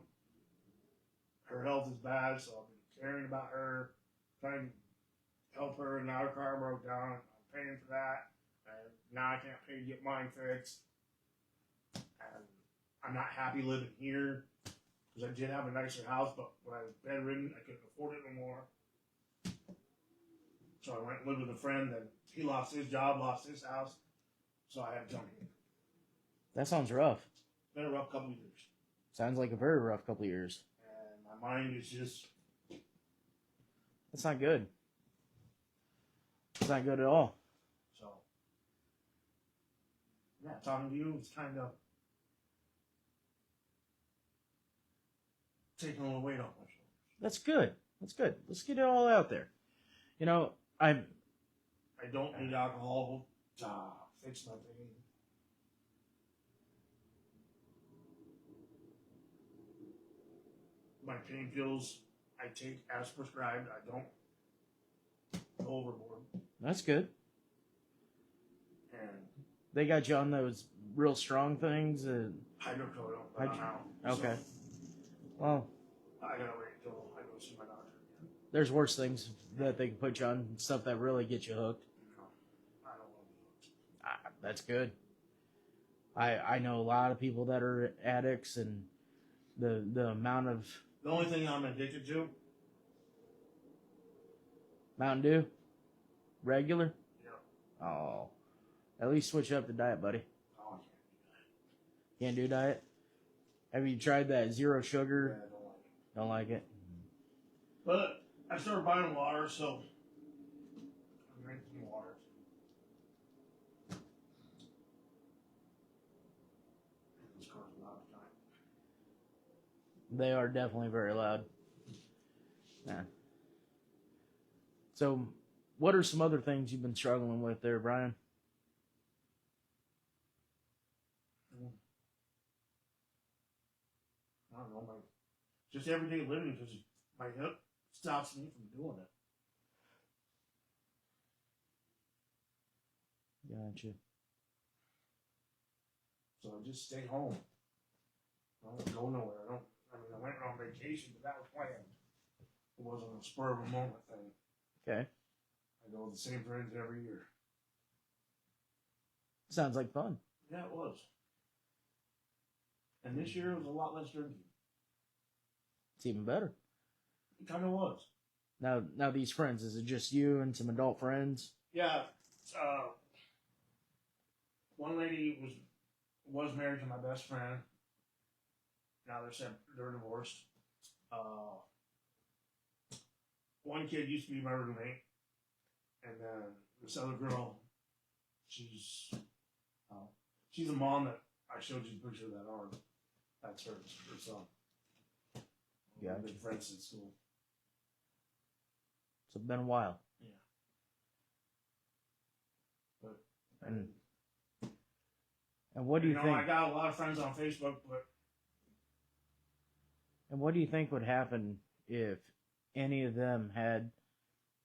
Her health is bad, so I've been caring about her, trying to help her. Now her car broke down. I'm paying for that. And now I can't pay to get mine fixed. And I'm not happy living here because I did have a nicer house, but when I was bedridden, I couldn't afford it no more. So I went and lived with a friend, and he lost his job, lost his house, so I had to come here. That sounds rough. It's been a rough couple of years. Sounds like a very rough couple of years. And my mind is just... That's not good. It's not good at all. So, yeah, talking to you is kind of taking a little weight off my shoulders. That's good. That's good. Let's get it all out there. You know, I don't need alcohol to fix my pain. My pain pills I take as prescribed. I don't go overboard. That's good. And They got you on those real strong things. hydrocodone, but I'm out. Okay. So Well, I gotta wait until I go see my doctor again. there's worse things that they can put you on, stuff that really get you hooked. No, I don't want to be hooked. That's good. I know a lot of people that are addicts, and the amount of The only thing I'm addicted to, Mountain Dew, regular. yeah, Oh, at least switch up the diet, buddy. oh, I Can't do diet. Have you tried that zero can't do that. sugar? Yeah, I don't like it. Don't like it. But I started buying water, so I'm drinking water. This car's a lot of time. They are definitely very loud. Yeah. So, what are some other things you've been struggling with there, Brian? I don't know, just everyday living because my hip stops me from doing it. Gotcha. So I just stay home. I don't go nowhere. I went on vacation, but that was planned. It wasn't a spur of a moment thing. Okay. I go with the same friends every year. Sounds like fun. Yeah, it was. And this year it was a lot less drinking. It's even better. It kind of was. Now these friends, is it just you and some adult friends? Yeah. One lady was married to my best friend. Now they're divorced. One kid used to be my roommate, and then this other girl, she's a mom that I showed you a picture of that arm. That's her son. Yeah. We've been friends since school. So it's been a while. Yeah. But And what do you think? I got a lot of friends on Facebook, but And what do you think would happen if any of them had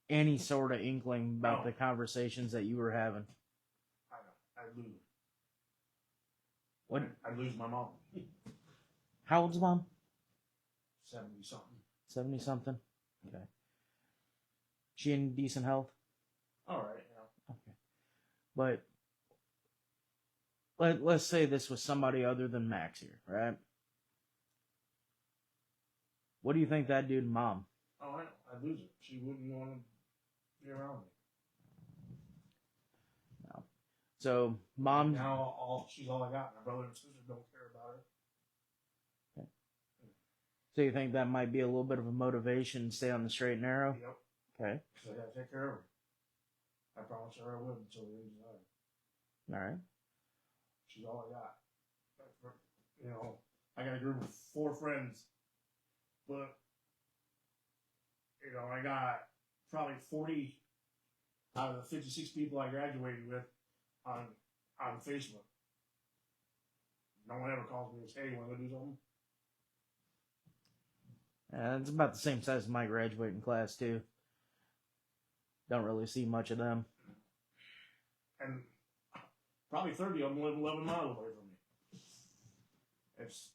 any sort of inkling about the conversations that you were having? I know I'd lose. What? I'd lose my mom. How old's mom? 70 something. 70 something. Okay. She in decent health? All right. Yeah. Okay. But let's say this was somebody other than Max here, right? What do you think that'd do to mom? Oh, I know. I'd lose it. She wouldn't want to be around me. No. So mom. Now she's all I got. My brother and sister don't care about her. Okay. So you think that might be a little bit of a motivation to stay on the straight and narrow? Yep. Okay. Because I gotta take care of her. I promised her I would until the age of 9. All right. She's all I got. You know, I got a group of 4 friends, but you know, I got probably 40 out of the 56 people I graduated with on Facebook. No one ever calls me and says, "Hey, you want to go do something?" It's about the same size as my graduating class too. Don't really see much of them. And probably 30 of them live 11 miles away from me. It's,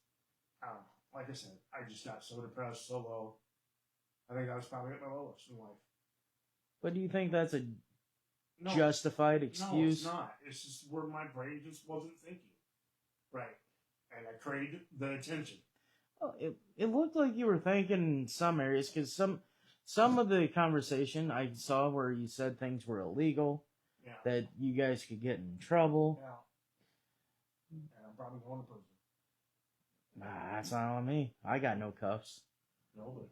like I said, I just got so depressed, so low. I think I was probably at my lowest in life. But do you think that's a No, justified no, excuse? it's not. It's just where my brain just wasn't thinking. Right. And I craved the attention. Well, it looked like you were thinking in some areas, because some of the conversation I saw where you said things were illegal, Yeah. that you guys could get in trouble. Yeah. And I'm probably going to prison. Nah, that's not on me. I got no cuffs. No,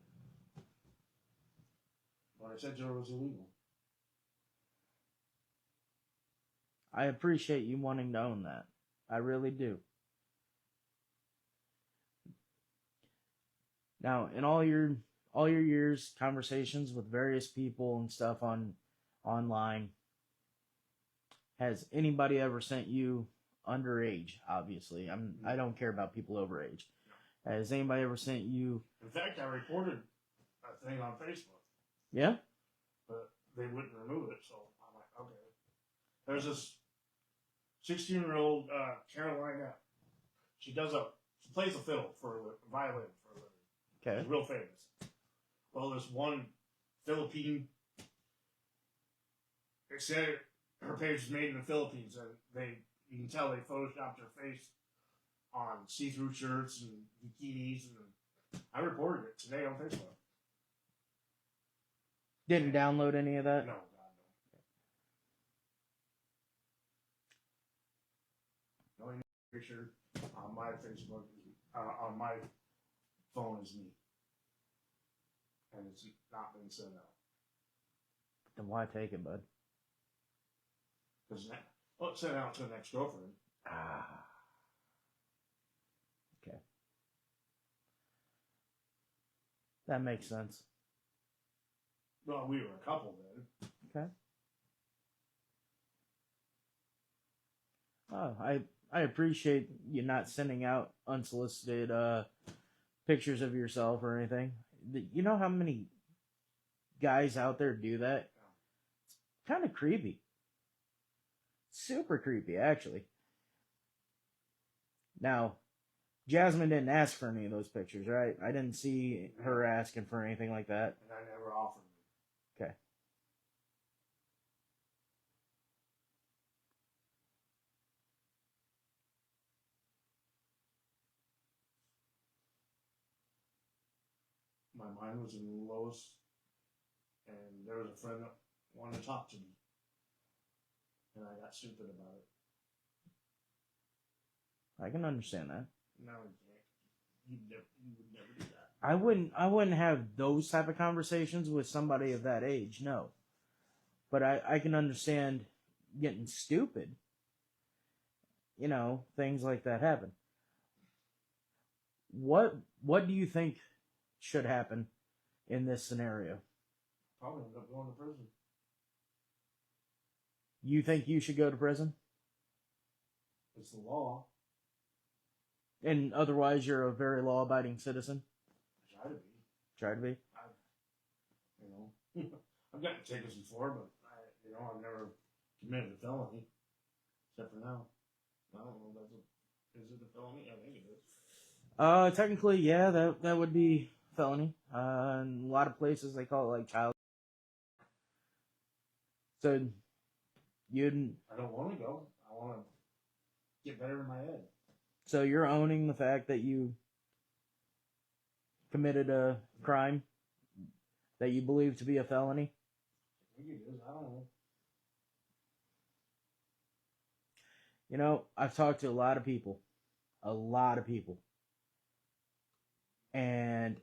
but I said to her it was illegal. I appreciate you wanting to own that. I really do. Now, in all your years, conversations with various people and stuff online, has anybody ever sent you underage? Obviously, I don't care about people over age. Has anybody ever sent you? In fact, I reported a thing on Facebook. Yeah. But they wouldn't remove it, so I'm like, okay. There's this 16-year-old Carolina. She plays a fiddle violin for a living. Okay. She's real famous. Well, this one Philippine, they said her page was made in the Philippines, and you can tell they photoshopped her face on see-through shirts and bikinis, and I reported it today on Facebook. Didn't download any of that? No, God, no. The only picture on my Facebook, on my phone is me. And it's not been sent out. Then why take it, bud? Because it's sent out to an ex-girlfriend. Ah. Okay. That makes sense. Well, we were a couple then. Okay. Oh, I appreciate you not sending out unsolicited pictures of yourself or anything. You know how many guys out there do that? It's kind of creepy. Super creepy, actually. Now, Jasmine didn't ask for any of those pictures, right? I didn't see her asking for anything like that. And I never offered them. Okay. My mind was in the lowest, and there was a friend that wanted to talk to me. And I got stupid about it. I can understand that. No, you can't. You would never do that. I wouldn't have those type of conversations with somebody of that age, no. But I can understand getting stupid. You know, things like that happen. What do you think should happen in this scenario? Probably end up going to prison. You think you should go to prison? It's the law. And otherwise you're a very law-abiding citizen? I try to be. Try to be? I've gotten tickets before, but I've never committed a felony. Except for now. I don't know if is it a felony? I think it is. Technically, yeah, that would be felony. In a lot of places they call it like child. So I don't want to go. I want to get better in my head. So you're owning the fact that you committed a crime that you believe to be a felony? I think it is. I don't know. You know, I've talked to a lot of people. And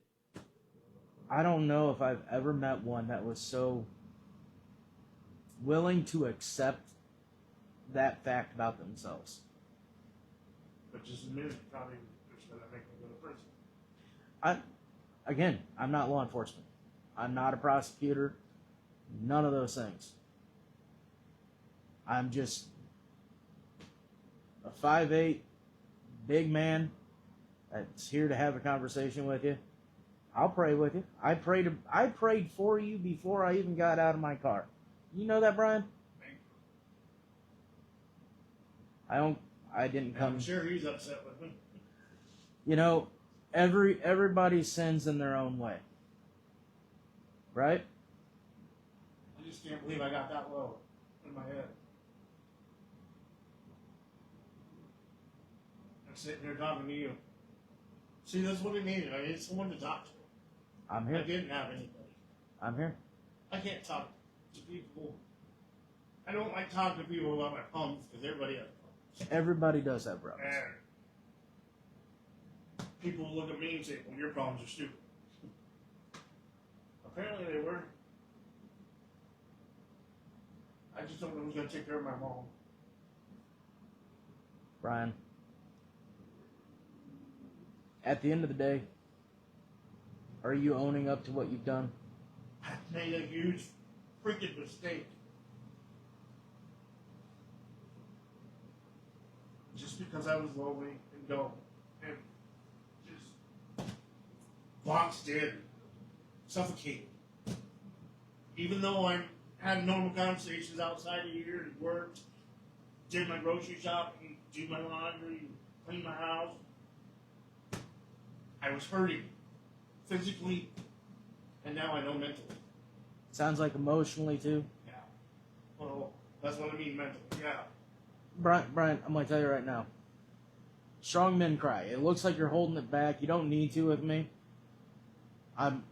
I don't know if I've ever met one that was so willing to accept that fact about themselves. But just admit it, probably it's going to make them go to prison. I'm not law enforcement. I'm not a prosecutor. None of those things. I'm just a 5'8" big man that's here to have a conversation with you. I'll pray with you. I prayed for you before I even got out of my car. You know that, Brian? Thank you. I didn't come. I'm sure he's upset with me. You know, everybody sins in their own way. Right? I just can't believe I got that low in my head. I'm sitting here talking to you. See, that's what I needed. I needed someone to talk to. I'm here. I didn't have anybody. I'm here. I can't talk to people. I don't like talking to people about my problems because everybody has problems. Everybody does have problems. And people will look at me and say, well, your problems are stupid. Apparently they were. I just don't know who's going to take care of my mom. Brian, at the end of the day, are you owning up to what you've done? I made a huge freaking mistake. Just because I was lonely and dumb and just boxed in, suffocated. Even though I had normal conversations outside of here and worked, did my grocery shopping, do my laundry, clean my house, I was hurting physically, and now I know mentally. Sounds like emotionally too. Yeah. Well, that's what I mean mentally. Yeah. Brian, I'm gonna tell you right now. Strong men cry. It looks like you're holding it back. You don't need to with me. I'm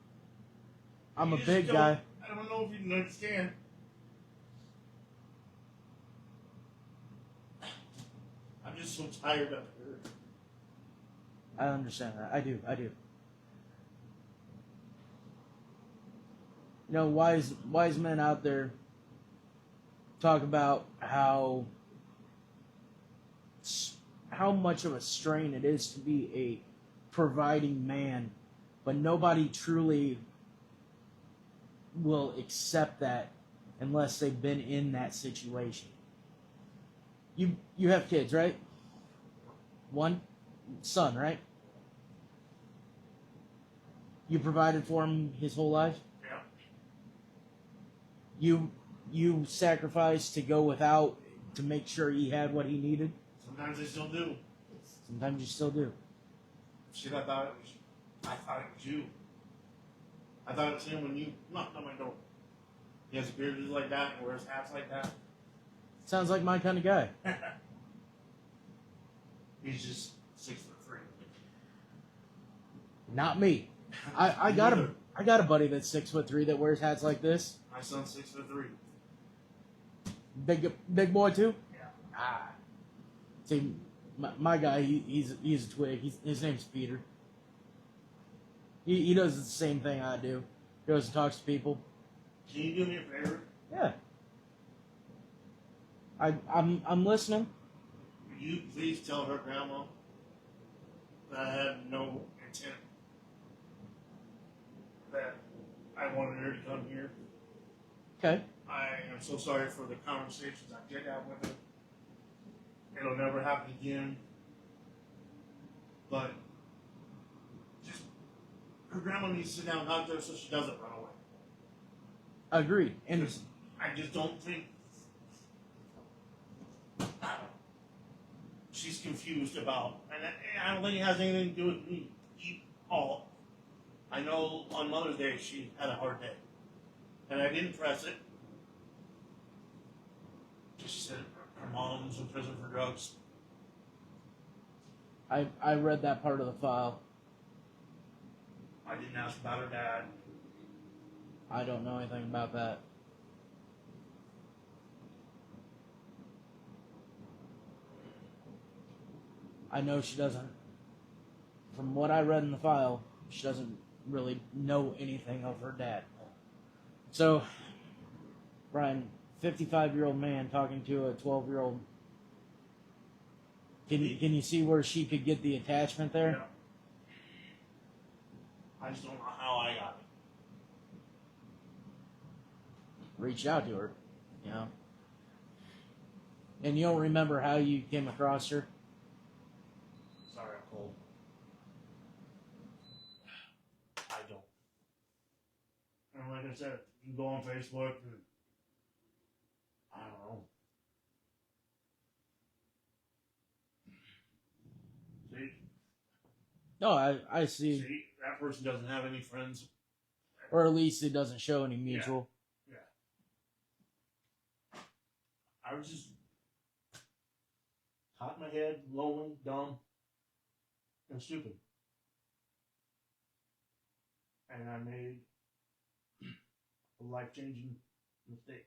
a You just big don't- guy. I don't know if you can understand. I'm just so tired of her. I understand that. I do. You know, wise men out there talk about how much of a strain it is to be a providing man, but nobody truly will accept that unless they've been in that situation. You have kids, right? One son, right? You provided for him his whole life? Yeah. You sacrificed to go without to make sure he had what he needed? Sometimes I still do. Sometimes you still do. Shit, I thought it was you. I thought it was him when you knocked on my door. He has a beard just like that and wears hats like that. Sounds like my kind of guy. He's just 6'3". Not me. I got a buddy that's 6'3" that wears hats like this. My son's 6'3". Big boy too? Yeah. Ah. See, my guy, he's a twig. His name's Peter. He does the same thing I do. Goes and talks to people. Can you do me a favor? Yeah. I'm listening. Would you please tell her grandma that I had no intent that I wanted her to come here? Okay. I am so sorry for the conversations I did have with her. It'll never happen again. But just her grandma needs to sit down and talk to her so she doesn't run away. Agreed. And Because I just don't think she's confused about, and I don't think it has anything to do with me. I know on Mother's Day she had a hard day, and I didn't press it. She said her mom's in prison for drugs. I read that part of the file. I didn't ask about her dad. I don't know anything about that. I know she doesn't. From what I read in the file, she doesn't really know anything of her dad. So, Brian, 55-year-old man talking to a 12-year-old. Can you see where she could get the attachment there? Yeah. I just don't know how I got it. Reached out to her, you know. And you don't remember how you came across her? Sorry, I'm cold. I don't. And like I said, you can go on Facebook and I don't know. See? No, I see. See, that person doesn't have any friends. Or at least it doesn't show any mutual. Yeah. I was just hot in my head, lonely, dumb, and stupid. And I made a life-changing mistake.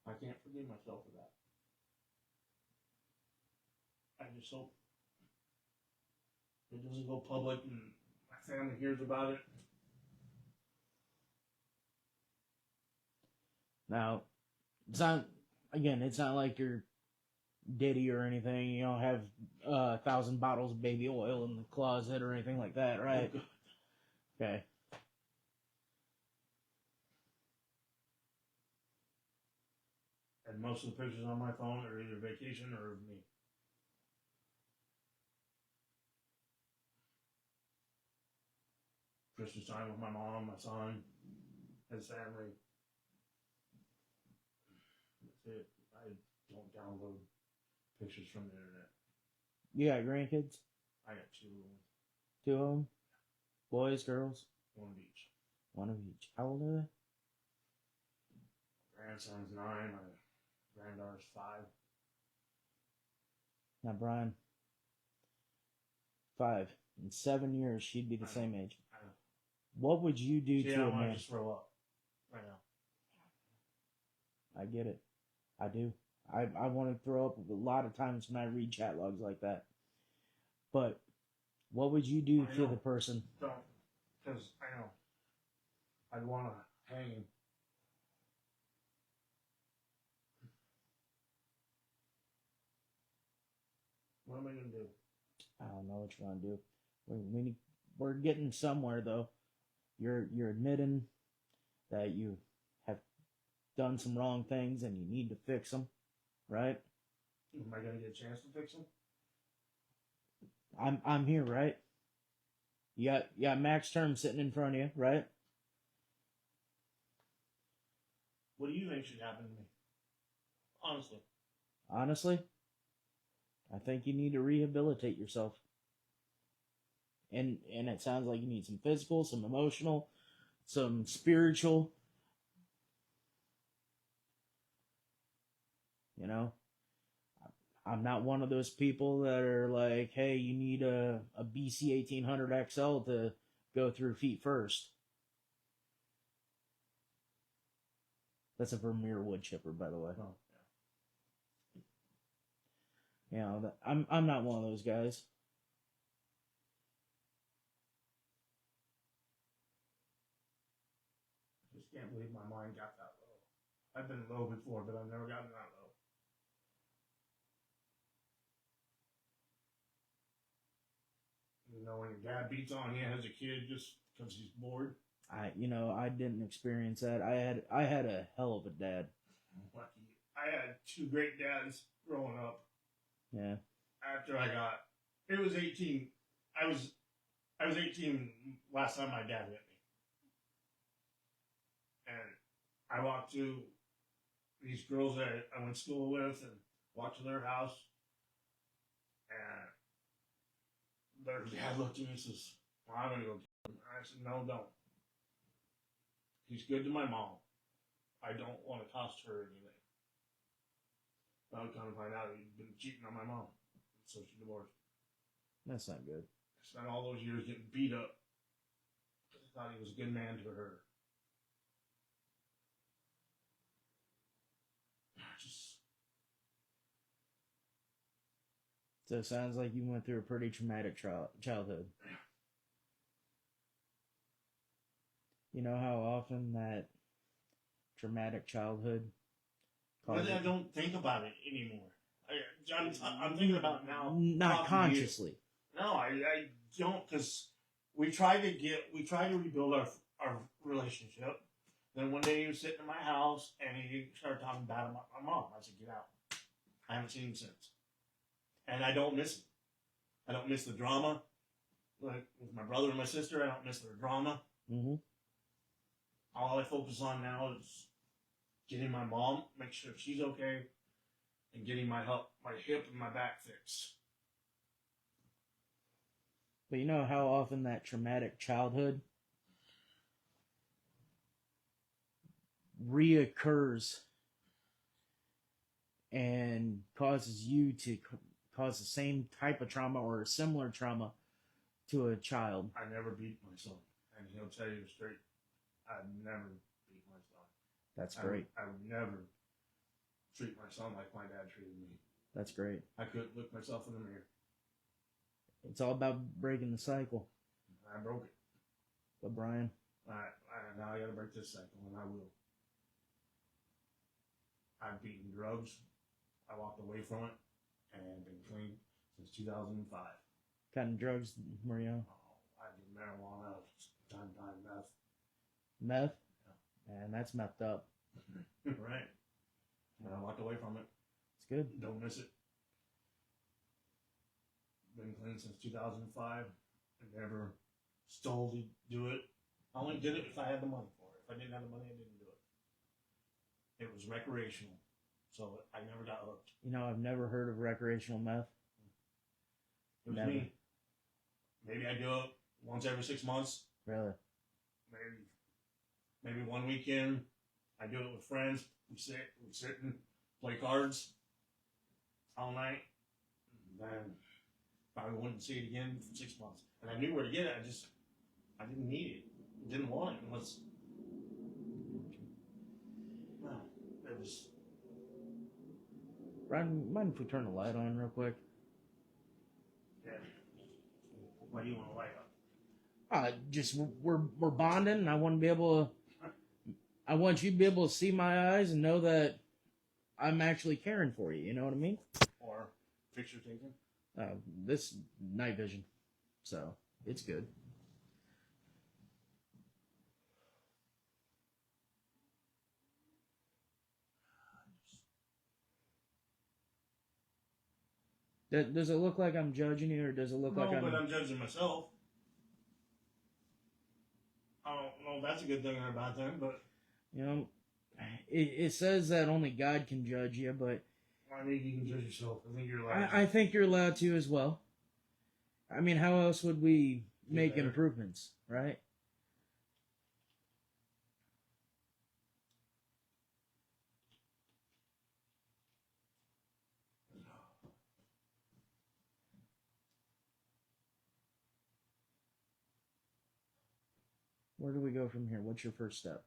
I can't forgive myself for that. I just hope it doesn't go public and my family hears about it. Now, it's not like you're Diddy or anything. You don't have 1,000 bottles of baby oil in the closet or anything like that, right? Okay. And most of the pictures on my phone are either vacation or of me. Christmas time with my mom, my son, his family. That's it. I don't download pictures from the internet. You got grandkids? I got two of them. 2 of them? Boys, girls? One of each. 1 of each. How old are they? Grandson's 9, my granddaughter's 5. Now, Brian, 5. In 7 years, she'd be the same age. I know. What would you do See, to I a want to man? just throw up right now. I get it. I do. I want to throw up a lot of times when I read chat logs like that. But what would you do I to know. the person? Don't. Because I know. I'd want to hang him. What am I going to do? I don't know what you're gonna do. We're getting somewhere though. You're admitting that you have done some wrong things and you need to fix them, right? Am I going to get a chance to fix him? I'm here, right? You got Max Term sitting in front of you, right? What do you think should happen to me? Honestly. Honestly, I think you need to rehabilitate yourself. And it sounds like you need some physical, some emotional, some spiritual. You know, I'm not one of those people that are like, hey, you need a BC 1800 XL to go through feet first. That's a Vermeer wood chipper, by the way. Oh, You know, I'm not one of those guys. I just can't believe my mind got that low. I've been low before, but I've never gotten that low. You know, when your dad beats on you as a kid just because he's bored. I didn't experience that. I had a hell of a dad. Lucky. I had two great dads growing up. Yeah. After it was 18. I was 18 last time my dad hit me. And I walked to these girls that I went to school with and walked to their house. And their dad looked at me and says, well, I'm going to go get him. And I said, no, don't. He's good to my mom. I don't want to cost her anything. I would come to find out he'd been cheating on my mom. So she divorced. That's not good. I spent all those years getting beat up. I thought he was a good man to her. So it sounds like you went through a pretty traumatic childhood. You know how often that traumatic childhood But I don't think about it anymore. I'm thinking about it now. Not consciously. No, I don't, because we tried to rebuild our relationship. Then one day he was sitting in my house and he started talking bad about my mom. I said, get out. I haven't seen him since. And I don't miss him. I don't miss the drama. Like with my brother and my sister, I don't miss their drama. Mm-hmm. All I focus on now is getting my mom, make sure she's okay, and getting my hip and my back fixed. But you know how often that traumatic childhood reoccurs and causes you to cause the same type of trauma or a similar trauma to a child. I never beat my son, and he'll tell you straight, I never beat my son. That's great. I would never treat my son like my dad treated me. That's great. I couldn't look myself in the mirror. It's all about breaking the cycle. I broke it. But Brian, now I gotta break this cycle, and I will. I've beaten drugs. I walked away from it and been clean since 2005. kind of drugs were you on? I did marijuana, time meth. Meth? Yeah. And that's methed up. Right. And I walked away from it. It's good. Don't miss it. Been clean since 2005. I never stole to do it. I only did it if I had the money for it. If I didn't have the money, I didn't do it. It was recreational. So I never got hooked. You know, I've never heard of recreational meth. It was Never. me. Maybe I do it once every 6 months. Really? Maybe one weekend. I do it with friends. We sit and play cards all night. And then probably wouldn't see it again for 6 months. And I knew where to get it. I didn't need it. Didn't want it unless. No, it was. Brian, mind if we turn the light on real quick? Yeah. Why do you want to light up? Just we're bonding, and I want to be able to. I want you to be able to see my eyes and know that I'm actually caring for you. You know what I mean? Or picture taking? This night vision, so it's good. Does it look like I'm judging you, or does it look like I'm... No, but I'm judging myself. I don't know if that's a good thing or a bad thing, but... You know, it says that only God can judge you, but... I think you can judge yourself. I think you're allowed I think you're allowed to as well. I mean, how else would we make better. improvements, right? Where do we go from here? What's your first step?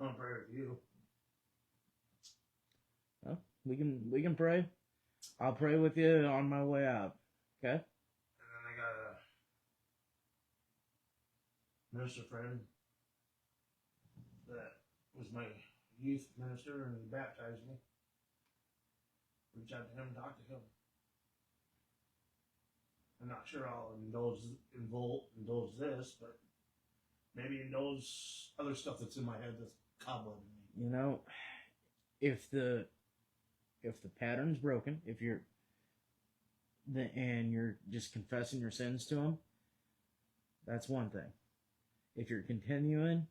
I'm pray with you. Well, we can pray. I'll pray with you on my way out. Okay? And then I got a minister friend that was my youth minister and he baptized me. Reach out to him, talk to him. I'm not sure I'll indulge this, but maybe indulge other stuff that's in my head that's cobwebbing me. You know, if the pattern's broken, if you're and you're just confessing your sins to him, that's one thing. If you're continuing,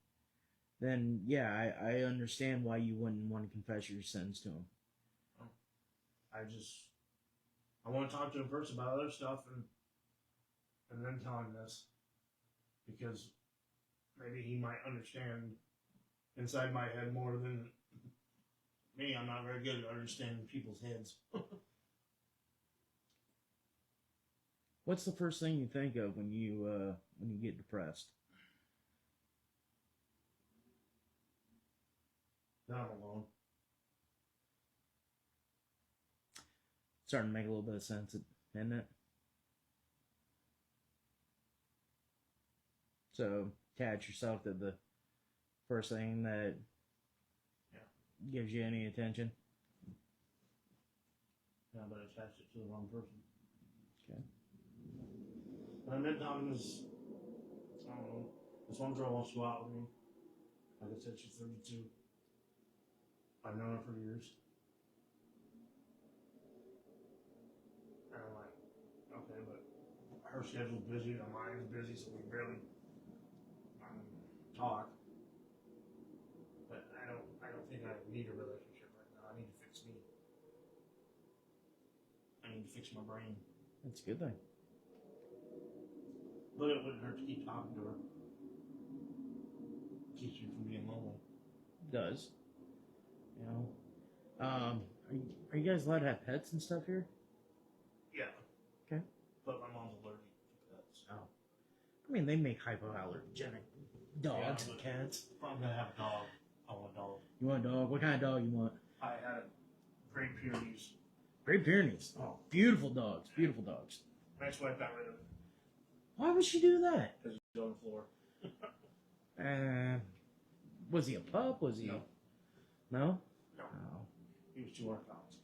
then yeah, I understand why you wouldn't want to confess your sins to him. I want to talk to him first about other stuff and then tell him this, because maybe he might understand inside my head more than me. I'm not very good at understanding people's heads. What's the first thing you think of when you get depressed? That I'm alone. Starting to make a little bit of sense. isn't it? So attach yourself to the first thing that gives you any attention. Yeah, but I attached it to the wrong person. Okay. And I've been talking to this, I don't know, this one girl wants to go out with me. Like I said, she's 32. I've known her for years. And I'm like, okay, but her schedule's busy and mine's busy, so we barely talk. But I don't think I need a relationship right now. I need to fix me. I need to fix my brain. That's a good thing. But it wouldn't hurt to keep talking to her. Keeps me from being lonely. Does. You know. Are you guys allowed to have pets and stuff here? Yeah. Okay. But my mom's allergic to pets. Oh. I mean, they make hypoallergenic dogs Yeah, and cats. If I'm gonna have a dog, I want a dog. You want a dog? What kind of dog you want? I had Great Pyrenees. Great Pyrenees. Oh, beautiful dogs. Beautiful dogs. My ex-wife got rid of it Why would she do that? because he was on the floor. Was he a pup? Was he? No. No? No. Oh. He was 200 pounds.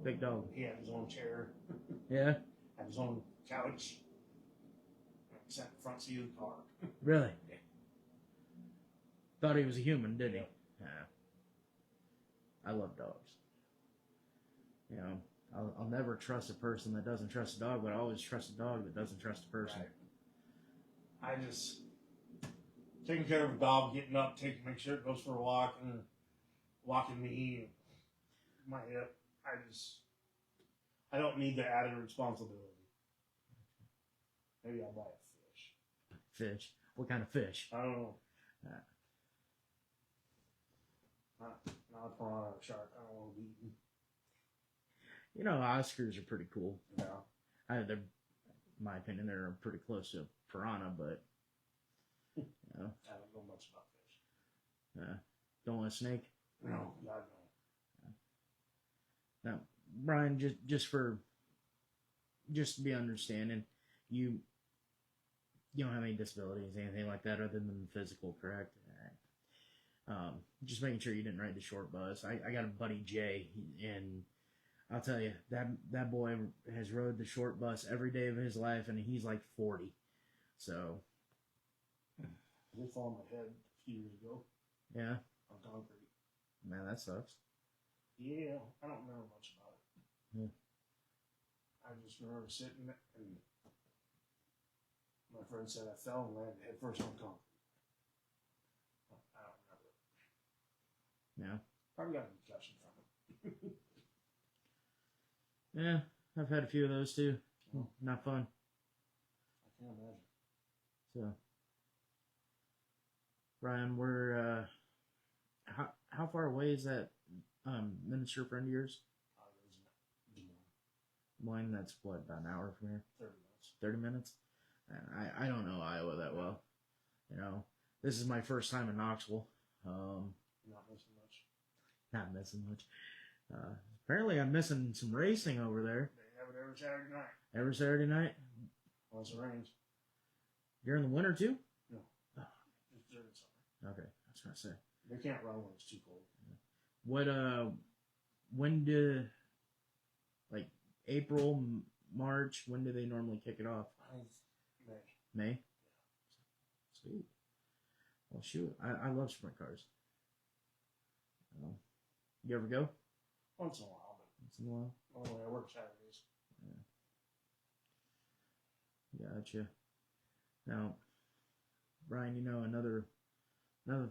Big dog. He had his own chair, Yeah? had his own couch, and sat in the front seat of the car. Really? Thought he was a human, didn't he? Yeah. I love dogs. You know, I'll never trust a person that doesn't trust a dog, but I always trust a dog that doesn't trust a person. Right. I just taking care of a dog, getting up, make sure it goes for a walk, and walking me, my hip. I don't need the added responsibility. Maybe I'll buy a fish. Fish? What kind of fish? I don't know. Yeah. Not a piranha or a shark. I don't want to be eaten. You know, Oscars are pretty cool. Yeah. They're, in my opinion, they're pretty close to a piranha, but, you know. I don't know much about fish. Don't want a snake? No, God no. Now, Brian, just to be understanding, you don't have any disabilities, anything like that, other than physical, correct? All right. Just making sure you didn't ride the short bus. I got a buddy Jay, and I'll tell you that boy has rode the short bus every day of his life, and he's like 40. So, I did fall on my head a few years ago yeah, on concrete. man, that sucks. Yeah, I don't remember much about it. Yeah. I just remember sitting and my friend said I fell and landed head first on concrete. I don't remember. Yeah. Probably got a concussion from it. Yeah, I've had a few of those too. Not fun. I can't imagine. So, Brian, we're how far away is that minister friend of yours? I was Mine, that's what, about an hour from here? 30 minutes. 30 minutes? I don't know Iowa that well. You know, this is my first time in Knoxville. Not missing much. Not missing much. Apparently I'm missing some racing over there. They have it every Saturday night. Every Saturday night? Unless it rains. During the winter too? No. Oh, Just during summer. okay, I was gonna say. They can't run when it's too cold. What when do, like, April, March, when do they normally kick it off? May. May? Sweet. Well, shoot, I love sprint cars. You ever go? Once in a while, but Once in a while? normally I work Saturdays. Gotcha. Now, Brian, you know, another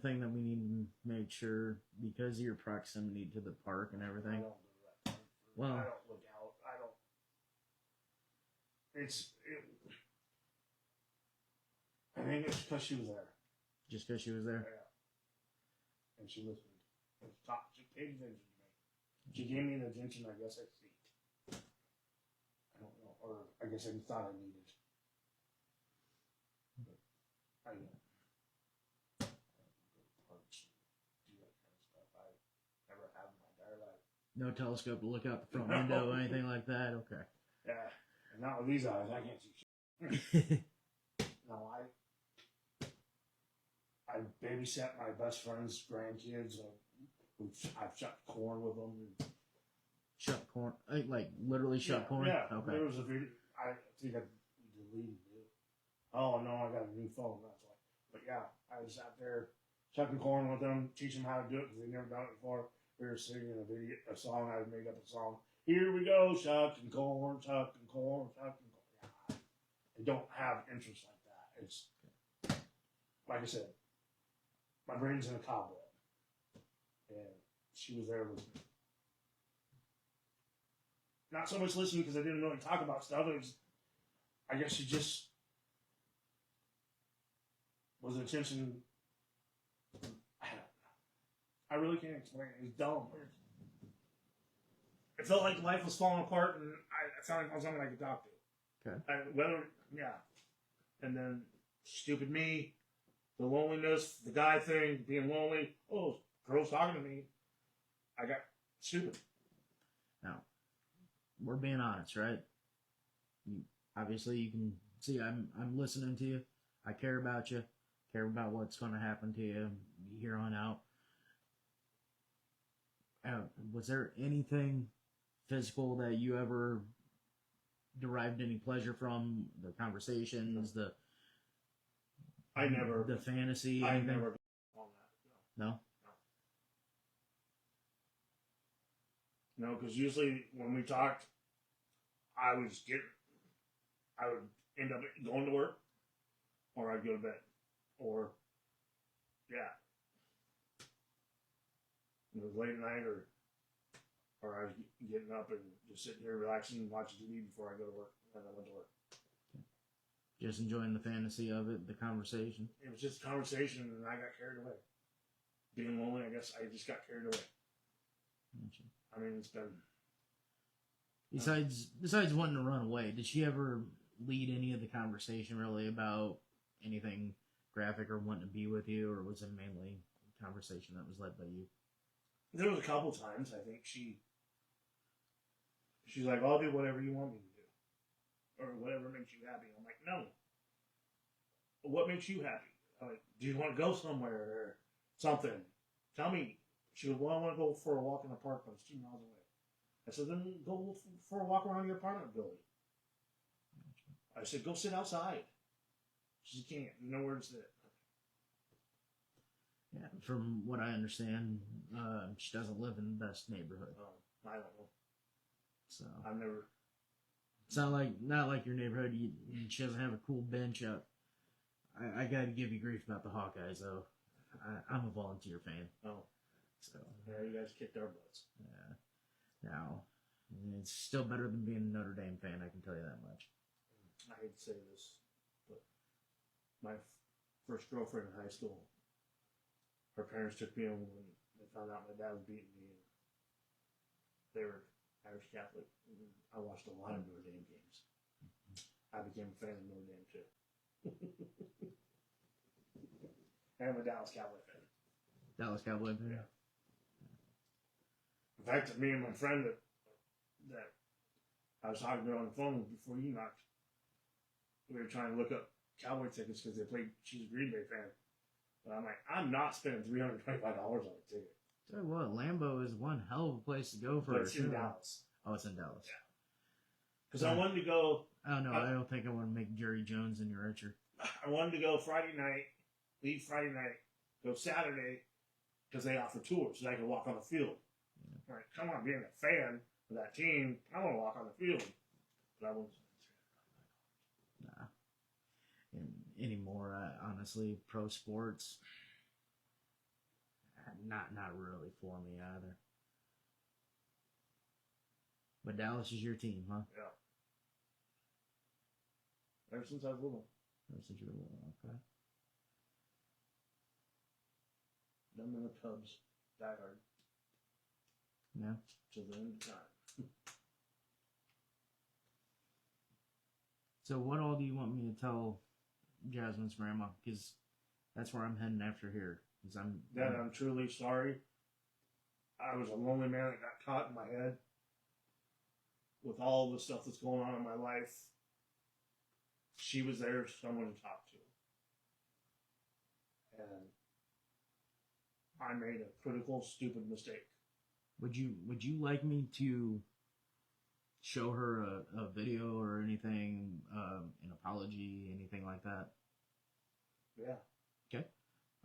thing that we need to make sure, because of your proximity to the park and I everything. don't do that. Well, I don't look out. I don't. I think it's because she was there. just because she was there. Yeah. And she listened. She paid attention to me. She gave me the attention I guess I seeked. I don't know. Or I guess I thought I needed. But I don't go to parks and do that kind of stuff. I never have in my entire life. No telescope to look out the front window or anything like that? Okay. Yeah. And not with these eyes, I can't see shit. No, I babysat my best friend's grandkids. I've shot corn with them. Shut corn? Like, literally shut corn? Yeah. Okay. There was a video. I think I deleted it. Oh, no, I got a new phone. That's why. But yeah, I was out there shucking corn with them, teaching them how to do it because they'd never done it before. We were singing a song. I made up a song. Here we go, shucking corn, shucking corn, shucking corn. Yeah, I don't have interests like that. It's, like I said, my brain's in a cobweb. And she was there with me. Not so much listening because I didn't really talk about stuff. It was, I guess she just was attention. I really can't explain it. It was dumb. It felt like life was falling apart, and it sounded like I was someone I could talk to. Okay. Yeah. And then stupid me, the loneliness, the guy thing, being lonely. Oh, girls talking to me. I got stupid. Now, we're being honest, right? Obviously, you can see I'm listening to you. I care about you. Care about what's going to happen to you here on out. Was there anything physical that you ever derived any pleasure from? The conversations, the fantasy, I anything? never on that. No? No, because usually when we talked, I would end up going to work, or I'd go to bed, or yeah, it was late at night, or I was getting up and just sitting here relaxing and watching TV before I go to work. And I went to work. Just enjoying the fantasy of it, the conversation. It was just a conversation, and I got carried away. Being lonely, I guess I just got carried away. Gotcha. I mean, it's been. Besides wanting to run away, did she ever lead any of the conversation really about anything graphic or wanting to be with you, or was it mainly a conversation that was led by you? There was a couple times I think she's like, I'll do whatever you want me to do, or whatever makes you happy. I'm like, no. What makes you happy? I'm like, do you want to go somewhere or something? Tell me. She goes, well, I want to go for a walk in the park, but it's 2 miles away. I said, then go for a walk around your apartment building. I said, go sit outside. She can't. Nowhere to sit. Yeah, from what I understand, she doesn't live in the best neighborhood. I don't know. So I've never. It's not like your neighborhood. She doesn't have a cool bench up. I got to give you grief about the Hawkeyes, though. I'm a volunteer fan. Oh. So yeah, you guys kicked our butts. Yeah. Now, it's still better than being a Notre Dame fan, I can tell you that much. I hate to say this, but my first girlfriend in high school, her parents took me in when they found out my dad was beating me. They were Irish Catholic. And I watched a lot of Notre Dame games. I became a fan of Notre Dame too. And I'm a Dallas Cowboy fan. Dallas Cowboy fan? Yeah. In fact, me and my friend that I was talking to on the phone before you knocked, we were trying to look up Cowboy tickets because they played. She's a Green Bay fan. But I'm like, I'm not spending $325 on a ticket. Tell you what, Lambeau is one hell of a place to go for. But it's in Dallas. Oh, it's in Dallas. Yeah. Because I wanted to go. Oh no, I don't think I want to make Jerry Jones any richer. I wanted to go Friday night, leave Friday night, go Saturday, because they offer tours, so I could walk on the field. Yeah. Like, come on, being a fan of that team, I want to walk on the field. But I won't. Nah. And anymore, honestly, pro sports, not really for me either. But Dallas is your team, huh? Yeah. Ever since I was little. Ever since you were little, okay. Them and the Cubs, die hard. Yeah. Till the end of time. So what all do you want me to tell Jasmine's grandma? Because that's where I'm heading after here. Because I'm truly sorry I was a lonely man that got caught in my head with all the stuff that's going on in my life. She was there, someone to talk to. And I made a critical, stupid mistake. Would you like me to show her a video or anything, an apology, anything like that? Yeah. Okay.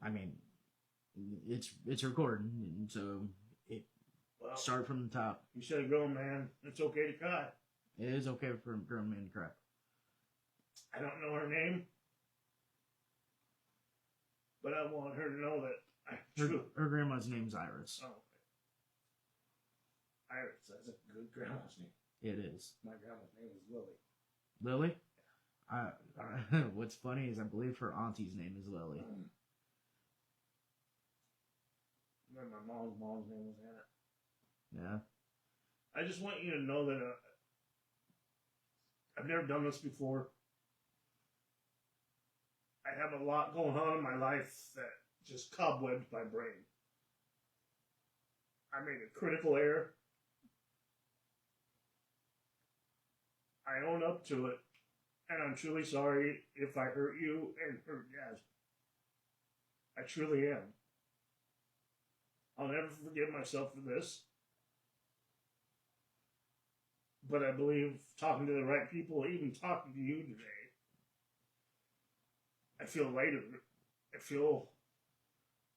I mean, it's recording, and so it Well, start from the top. you said a grown man, it's okay to cry. It is okay for a grown man to cry. I don't know her name, but I want her to know that Her grandma's name's Iris. Oh, okay. Iris, that's a good grandma's name. It is. My grandma's name is Lily. Lily? What's funny is I believe her auntie's name is Lily. Then my mom's name was Hannah. Yeah. I just want you to know that I've never done this before. I have a lot going on in my life that just cobwebs my brain. I made a critical error. I own up to it, and I'm truly sorry if I hurt you and hurt Jazz. I truly am. I'll never forgive myself for this. But I believe talking to the right people, even talking to you today, I feel lighter. I feel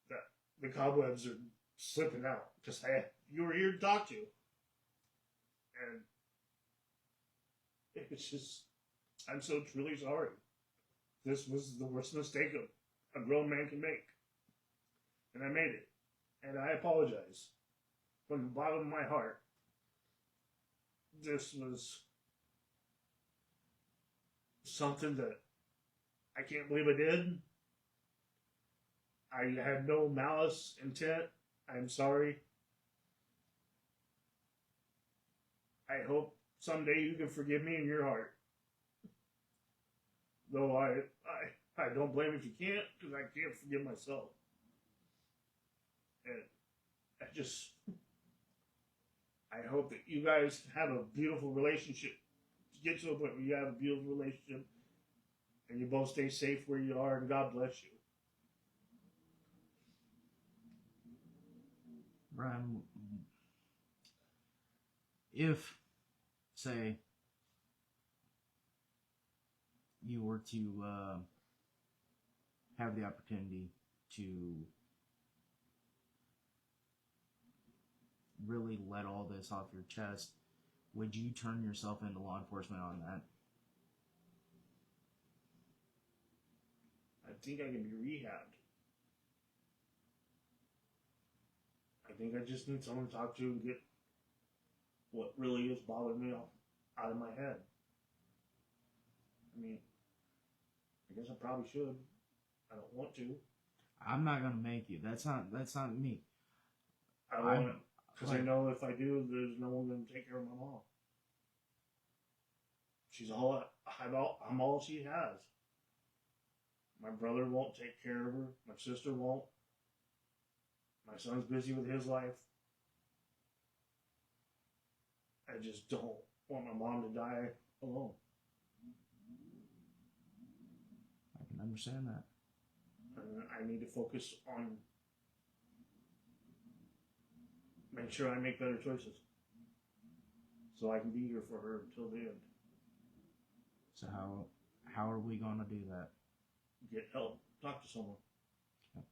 that the cobwebs are slipping out because you were here to talk to. And it's just, I'm so truly sorry. This was the worst mistake a grown man can make. And I made it. And I apologize from the bottom of my heart. This was something that I can't believe I did. I had no malice intent. I'm sorry. I hope someday you can forgive me in your heart. Though I don't blame if you can't, because I can't forgive myself. And I hope that you guys have a beautiful relationship. Get to a point where you have a beautiful relationship and you both stay safe where you are, and God bless you. Brian, if, say, you were to have the opportunity to really let all this off your chest, would you turn yourself into law enforcement on that? I think I can be rehabbed. I think I just need someone to talk to and get what really is bothering me out of my head. I mean, I guess I probably should. I don't want to. I'm not gonna make you. That's not me. I want to, because I know if I do, there's no one going to take care of my mom. She's I'm all she has. My brother won't take care of her. My sister won't. My son's busy with his life. I just don't want my mom to die alone. I can understand that. And I need to focus on making sure I make better choices so I can be here for her until the end. So how are we gonna do that? Get help. Talk to someone. Okay.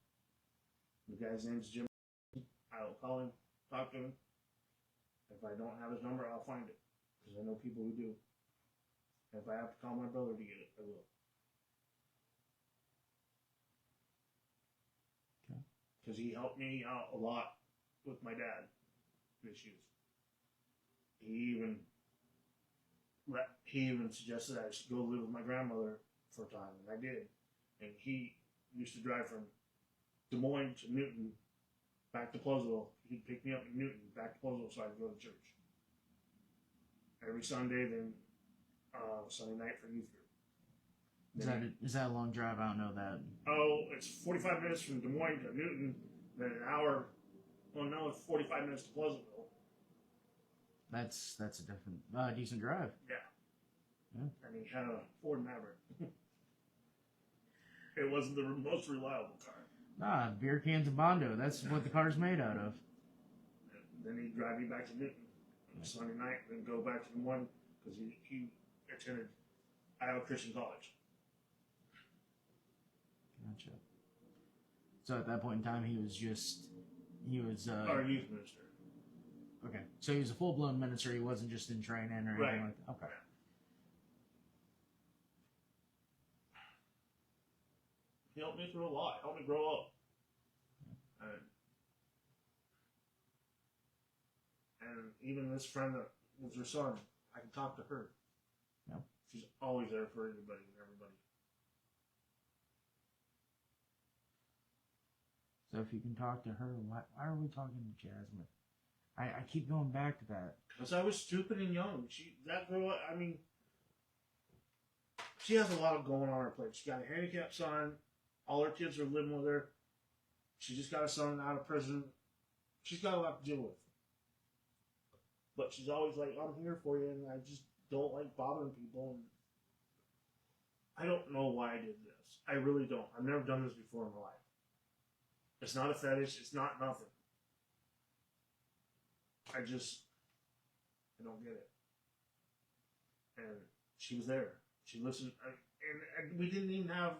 The guy's name's Jim. I'll call him, talk to him. If I don't have his number, I'll find it, because I know people who do. If I have to call my brother to get it, I will. Okay. Because he helped me out a lot with my dad issues. He even suggested I should go live with my grandmother for a time, and I did. And he used to drive from Des Moines to Newton, back to Pleasantville. He'd pick me up in Newton, back to Pleasantville, so I'd go to church every Sunday. Then Sunday night for youth group. Is that a long drive? I don't know that. Oh, it's 45 minutes from Des Moines to Newton, then an hour Well, now it's 45 minutes to Pleasantville. That's a different, decent drive. Yeah. Yeah. And he had a Ford Maverick. It wasn't the most reliable car. Nah, beer cans and Bondo. That's what the car's made out of. And then he'd drive me back to Newton on Sunday night, then go back to the one because he attended Iowa Christian College. Gotcha. So at that point in time, he was Our youth minister. Okay. So he was a full-blown minister. He wasn't just in training or anything Right. like that. Okay. He helped me through a lot. Helped me grow up. And even this friend that was her son, I can talk to her. Yeah. She's always there for anybody and everybody. So if you can talk to her, why are we talking to Jasmine? I keep going back to that. Because I was stupid and young. That girl, I mean, she has a lot going on her plate. She got a handicapped son. All her kids are living with her. She just got a son out of prison. She's got a lot to deal with. But she's always like, I'm here for you, and I just don't like bothering people. And I don't know why I did this. I really don't. I've never done this before in my life. It's not a fetish. It's not nothing. I don't get it. And she was there. She listened. And we didn't even have...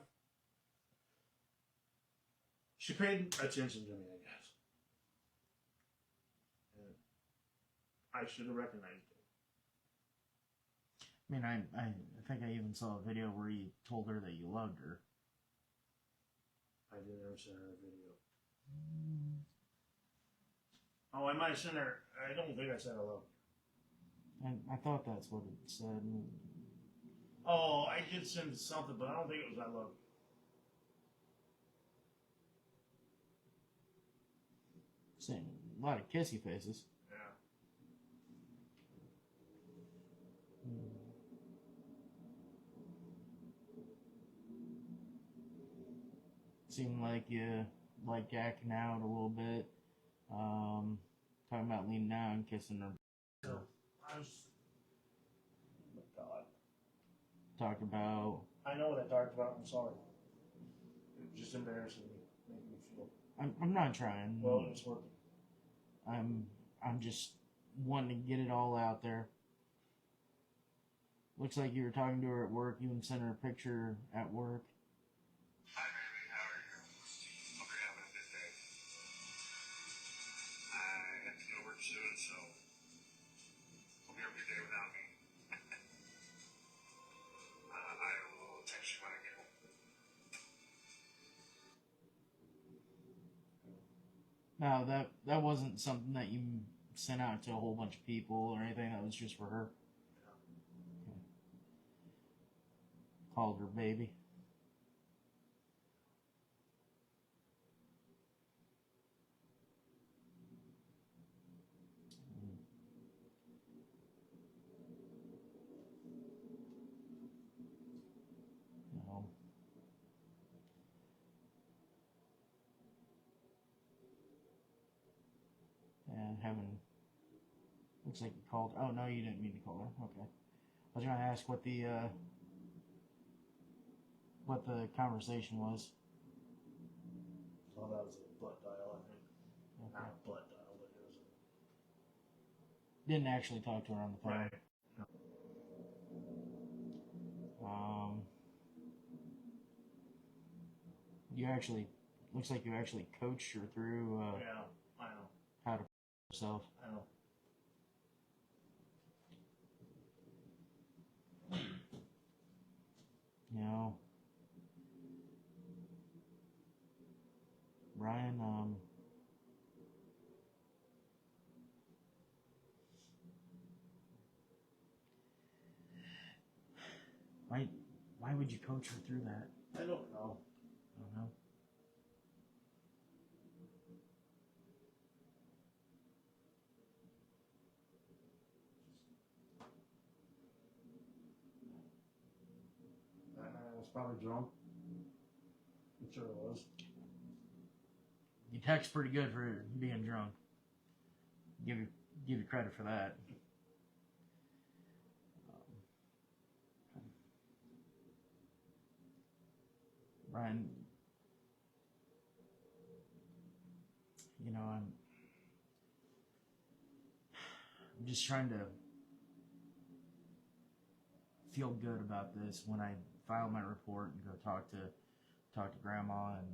She paid attention to me, I guess. And I should have recognized it. I mean, I think I even saw a video where you told her that you loved her. I didn't ever send her a video. Oh, I might have sent her... I don't think I said I love her. I thought that's what it said. Oh, I did send something, but I don't think it was I love you. Saying a lot of kissy faces. Yeah. Seemed like you like acting out a little bit. Talking about leaning down, kissing her. So, I was... Oh, God. Talked about. I know what I talked about. I'm sorry. It was just embarrassing me. Made me feel... I'm not trying. Well, it's working. I'm just wanting to get it all out there. Looks like you were talking to her at work. You even sent her a picture at work. Hi, baby. How are you? Hope you're having a good day. I have to go to work soon, so hope you have a good day without me. I will text you when I get home. No, that wasn't something that you sent out to a whole bunch of people or anything. That was just for her. Okay. Called her baby. No. And having... Looks like you called... Oh, no, you didn't mean to call her. Okay. I was going to ask what the conversation was. Oh, that was a butt dial, I think. Okay. Not a butt dial, but it was Didn't actually talk to her on the a... phone. Right. You actually... Looks like you actually coached her through Yeah, I know. how to herself. I know. You know, Brian, why would you coach her through that? I don't know. I don't know. That man was probably drunk. I'm sure it was. You text pretty good for being drunk. Give you credit for that. Brian, you know, I'm just trying to feel good about this when I file my report and go talk to Grandma, and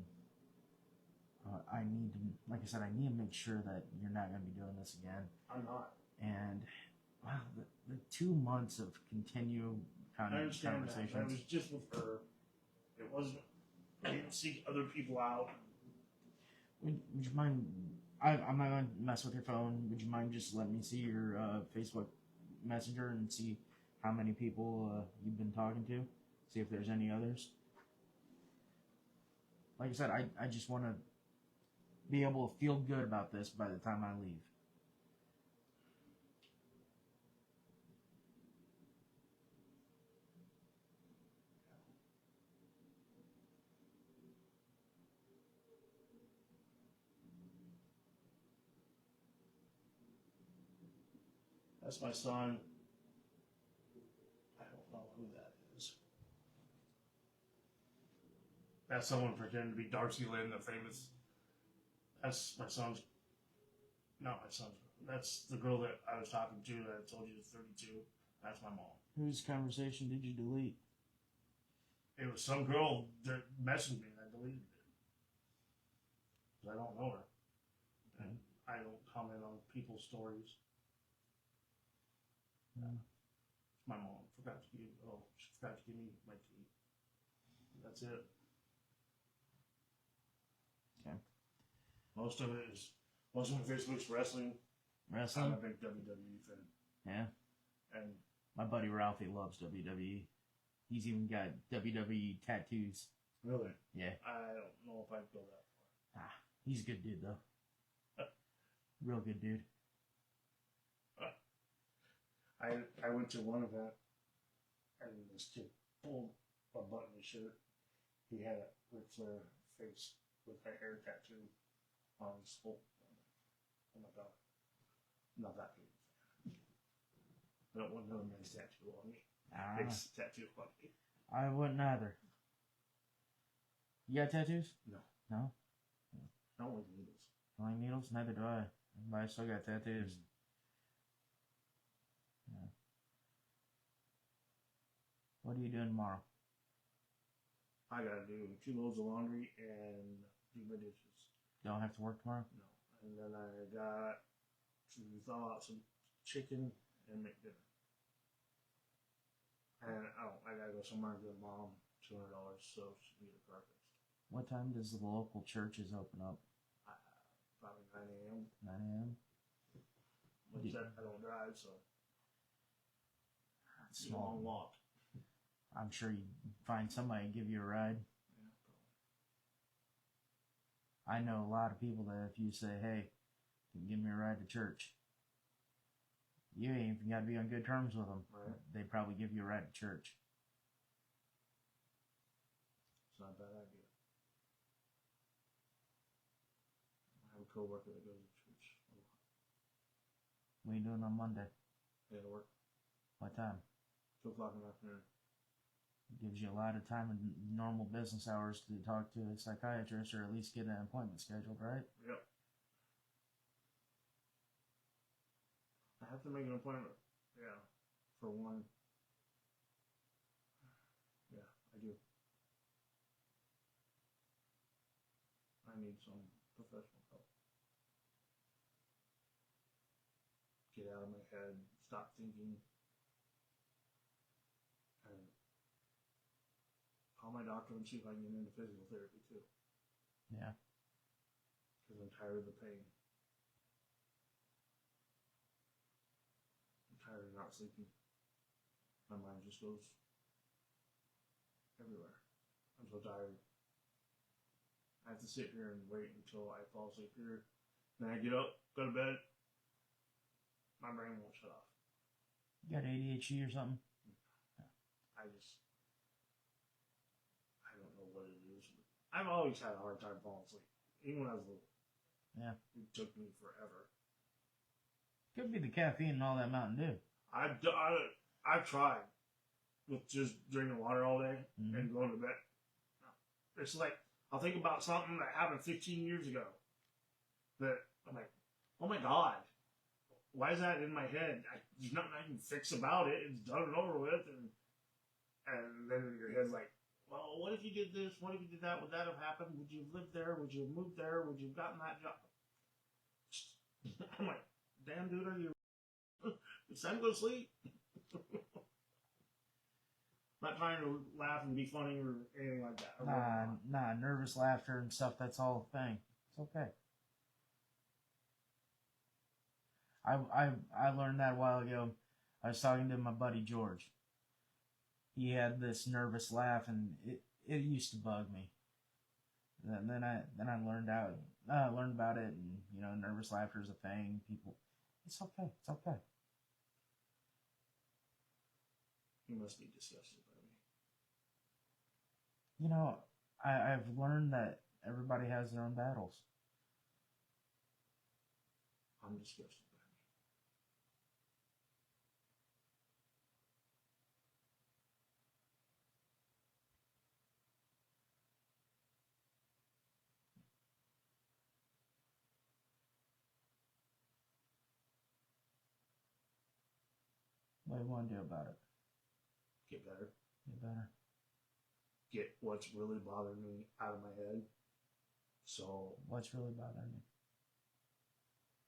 I need to, like I said, I need to make sure that you're not going to be doing this again. I'm not. And wow, the 2 months of continued I understand that. conversations. But it was just with her. It wasn't. I didn't seek other people out. Would you mind? I'm not going to mess with your phone. Would you mind just letting me see your Facebook Messenger and see how many people you've been talking to? See if there's any others. Like I said, I just want to be able to feel good about this by the time I leave. That's my son. I don't know who that is. That's someone pretending to be Darcy Lynn, the famous. That's my son's. Not my son's. That's the girl that I was talking to that I told you is 32. That's my mom. Whose conversation did you delete? It was some girl that messaged me and I deleted it. Because I don't know her. And I don't comment on people's stories. My mom forgot to give. Oh, she forgot to give me my key. That's it. Okay. Most of my Facebook's wrestling. Wrestling? I'm a big WWE fan. Yeah. And my buddy Ralphie loves WWE. He's even got WWE tattoos. really? Yeah. I don't know if I'd go that far. He's a good dude, though. Real good dude. I went to one event and this kid pulled a button in his shirt. He had a Ric Flair face with a hair tattoo on his whole. Oh my god. Not that big. I don't want another man's tattoo on me. Big tattoo on me. I wouldn't either. You got tattoos? No. No? I don't like needles. You like needles? Neither do I. But I still got tattoos. Yeah. What are you doing tomorrow? I gotta do 2 loads of laundry and do my dishes. Don't have to work tomorrow? No. And then I got to thaw out some chicken and make dinner. And I gotta go somewhere and give Mom $200 so she can get her car fixed. What time does the local churches open up? Probably 9 a.m. 9 a.m.? Like I said, I don't drive, so It's it's a long walk. I'm sure you find somebody to give you a ride. Yeah, I know a lot of people that if you say, hey, can you give me a ride to church? You ain't even got to be on good terms with them. Right. They'd probably give you a ride to church. it's not a bad idea. I have a coworker that goes to church a lot. What are you doing on Monday? They gotta work What time? 2 o'clock in the afternoon. Gives you a lot of time in normal business hours to talk to a psychiatrist or at least get an appointment scheduled, right? Yep. I have to make an appointment. Yeah. For one. Yeah, I do. I need some professional help. Get out of my head. Stop thinking. And call my doctor and see if I can get into physical therapy too. Yeah. Because I'm tired of the pain. I'm tired of not sleeping. My mind just goes everywhere. I'm so tired. I have to sit here and wait until I fall asleep here. Then I get up, go to bed. My brain won't shut off. You got ADHD or something? I don't know what it is. I've always had a hard time falling asleep. Even when I was little. Yeah. It took me forever. Could be the caffeine and all that Mountain Dew. I've tried with just drinking water all day and going to bed. It's like I'll think about something that happened 15 years ago. That I'm like, oh my god, why is that in my head? There's nothing I can fix about it. It's done and over with, and then in your head's like, well, what if you did this? What if you did that? Would that have happened? Would you have lived there? Would you have moved there? Would you have gotten that job? I'm like, damn, dude, are you? It's time to go to sleep. Not trying to laugh and be funny or anything like that. Nah, nervous laughter and stuff, that's all a thing. It's okay. I learned that a while ago. I was talking to my buddy George. He had this nervous laugh, and it used to bug me. And then I learned about it, and nervous laughter is a thing. People, it's okay. It's okay. You must be disgusted by me. I've learned that everybody has their own battles. I'm disgusted What do you want to do about it? Get better. Get better. Get what's really bothering me out of my head. So What's really bothering you?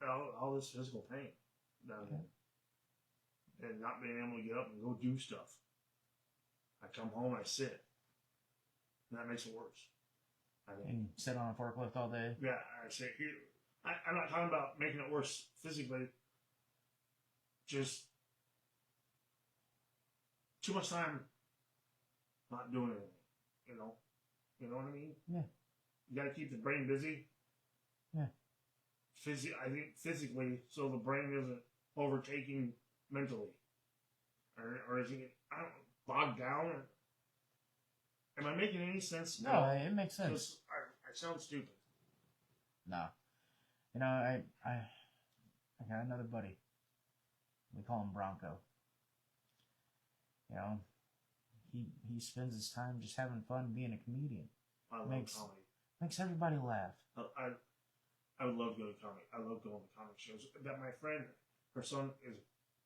all this physical pain down here, and not being able to get up and go do stuff. I come home, I sit, and that makes it worse. And sit on a forklift all day? Yeah, I sit here. I'm not talking about making it worse physically. Just too much time not doing anything. You know what I mean? Yeah. You got to keep the brain busy. Yeah. I think physically, so the brain isn't overtaking mentally, or is it bogged down? Am I making any sense? No, it makes sense. I sound stupid. No, I got another buddy. We call him Bronco. He spends his time just having fun being a comedian. I love comedy. Makes everybody laugh. I would love to go to comedy. I love going to comic shows. That my friend, her son is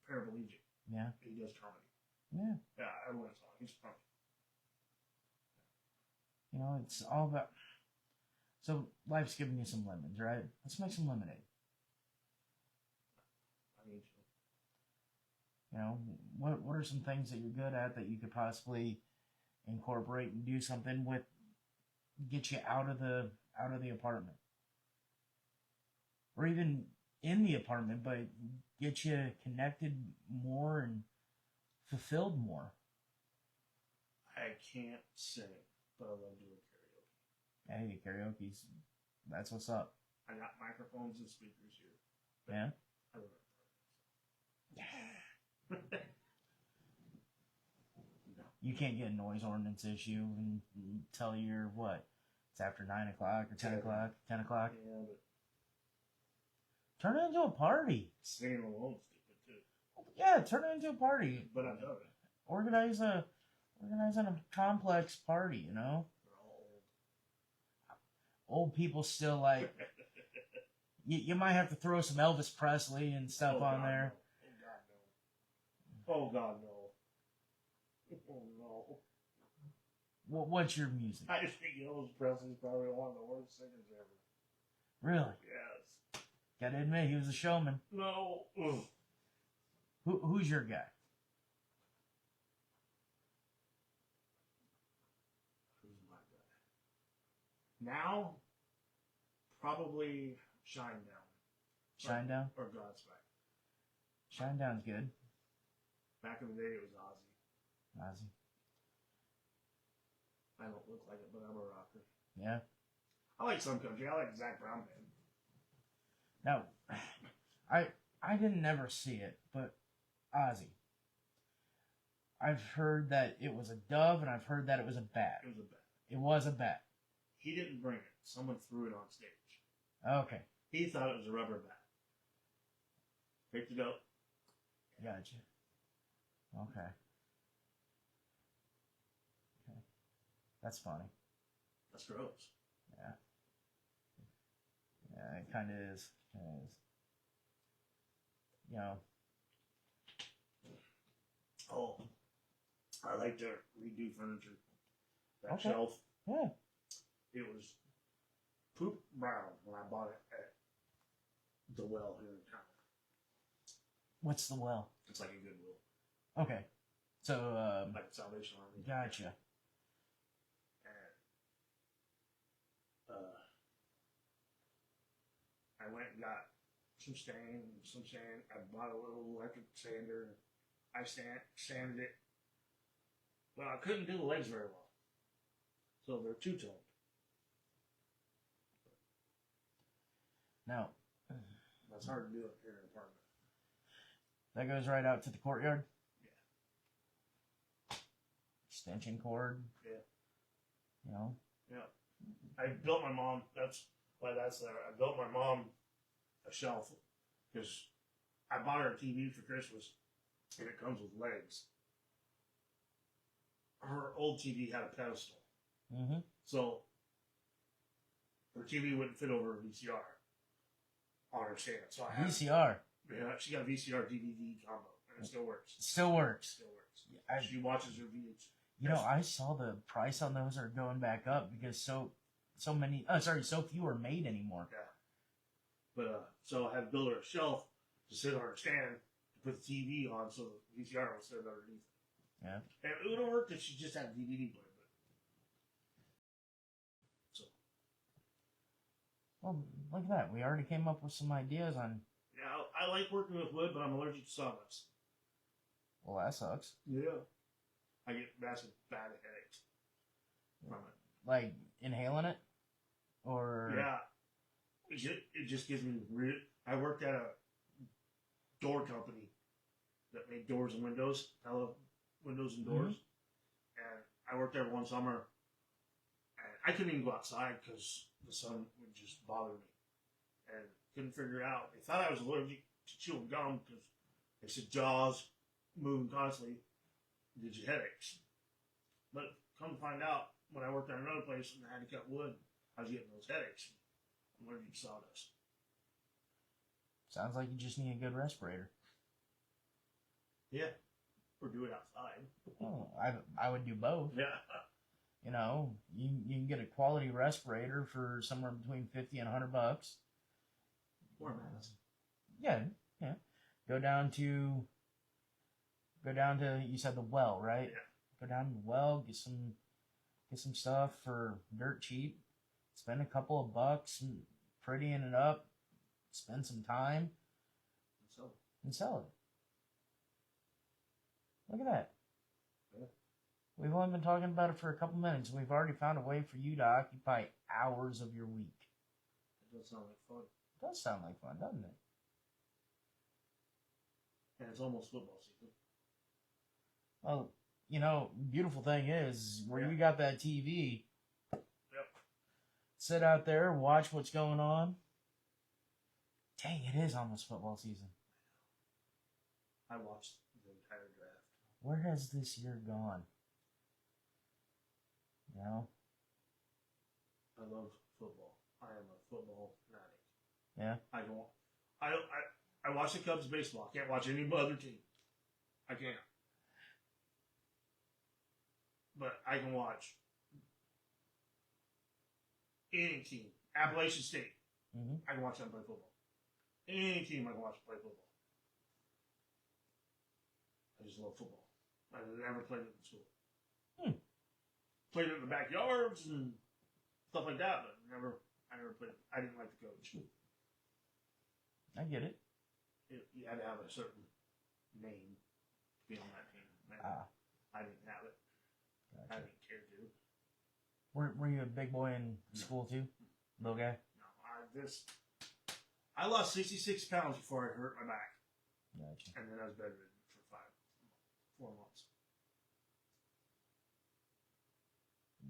paraplegic. Yeah. He does comedy. Yeah. Yeah, I went and saw him. He's funny. It's all about. So life's giving you some lemons, right? Let's make some lemonade. I need to. What are some things that you're good at that you could possibly incorporate and do something with, get you out of the apartment, or even in the apartment, but get you connected more and fulfilled more. I can't sing, but I love doing karaoke. Hey, karaoke's, that's what's up. I got microphones and speakers here. Yeah. I love it. No. You can't get a noise ordinance issue until you're what? It's after 9 o'clock or 10 o'clock? 10 o'clock? Yeah, but turn it into a party. singing alone is stupid too. Yeah, turn it into a party. But I've done it. Organize a complex party, We're all Old people still like, you might have to throw some Elvis Presley and stuff on God, there. No. Oh God, no. Oh no. What's your music? I just think Elvis Presley's probably one of the worst singers ever. Really? Yes. Gotta admit, he was a showman. No. Ugh. Who's your guy? Who's my guy? Now, probably Shinedown. Shinedown? Or Godsmack. Shinedown's good. Back in the day, it was Ozzy. Ozzy. I don't look like it, but I'm a rocker. Yeah. I like some country. I like Zac Brown band. Now, I didn't never see it, but Ozzy. I've heard that it was a dove, and I've heard that it was a bat. It was a bat. It was a bat. He didn't bring it. Someone threw it on stage. Okay. He thought it was a rubber bat. Picked it up. Gotcha. Okay. Okay. That's funny. That's gross. Yeah. Yeah, it kind of is. You know. Oh, I like to redo furniture. That Okay. shelf, Yeah. it was poop brown when I bought it at the Well here in town. What's the well? It's like a Goodwill, Okay. So, like Salvation Army. gotcha. And I went and got some sand. I bought a little electric sander. I sanded it. Well, I couldn't do the legs very well, so they're two-toned. Now, That's hard to do up here in an apartment. that goes right out to the courtyard? Yeah. Extension cord? Yeah. You know? Yeah. I built my mom, that's why that's there. I built my mom a shelf because I bought her a TV for Christmas and it comes with legs. Her old TV had a pedestal. Mm-hmm. So her TV wouldn't fit over a VCR on her stand. So I had, VCR. yeah, she got a VCR DVD combo and it still works. Still works. Still works. She watches her VH. You know, I saw the price on those are going back up because so few are made anymore. Yeah. But so I had to build her a shelf to sit on her stand to put the TV on so the VCR will sit underneath it. Yeah. And it would have worked if she just had a DVD player. But so Well, look at that. We already came up with some ideas on. yeah, I like working with wood, but I'm allergic to sawdust. Well, that sucks. Yeah. I get massive bad headaches from it. Like inhaling it, or Yeah. It just gives me real. I worked at a door company that made doors and windows, windows and doors. And I worked there one summer, and I couldn't even go outside because the sun would just bother me, and couldn't figure it out. They thought I was allergic to chewing gum because they said jaws moving constantly gives you headaches. But come to find out, when I worked at another place and I had to cut wood, I was getting those headaches. I'm allergic to sawdust. sounds like you just need a good respirator. Yeah. Or do it outside. Oh, I would do both. Yeah. You know, you can get a quality respirator for somewhere between $50 and $100. Or a mask. Yeah. Go down to you said the well, right? Yeah. Go down to the well, get some stuff for dirt cheap. Spend a couple of bucks prettying it up. Spend some time So, and sell it. Look at that. Yeah. We've only been talking about it for a couple minutes. We've already found a way for you to occupy hours of your week. it does sound like fun. It does sound like fun, doesn't it? And it's almost football season. Well, you know, beautiful thing is where Yeah. you got that TV. Yep. Sit out there, watch what's going on. Dang, it is almost football season. I watched the entire draft. Where has this year gone? You know? I love football. I am a football fanatic. Yeah. I watch the Cubs baseball. I can't watch any other team. I can't. But I can watch any team. Appalachian State. Mm-hmm. I can watch them play football. Any team I can watch play football. I just love football. I never played it in school. Played it in the backyards and stuff like that, but I never played it. I didn't like the coach. I get it. You had to have a certain name to be on that team. I didn't have it. I Gotcha. didn't care to. Were you a big boy in school too? Little guy? No, I lost 66 pounds before I hurt my back. Gotcha. And then I was bedridden for 4 months.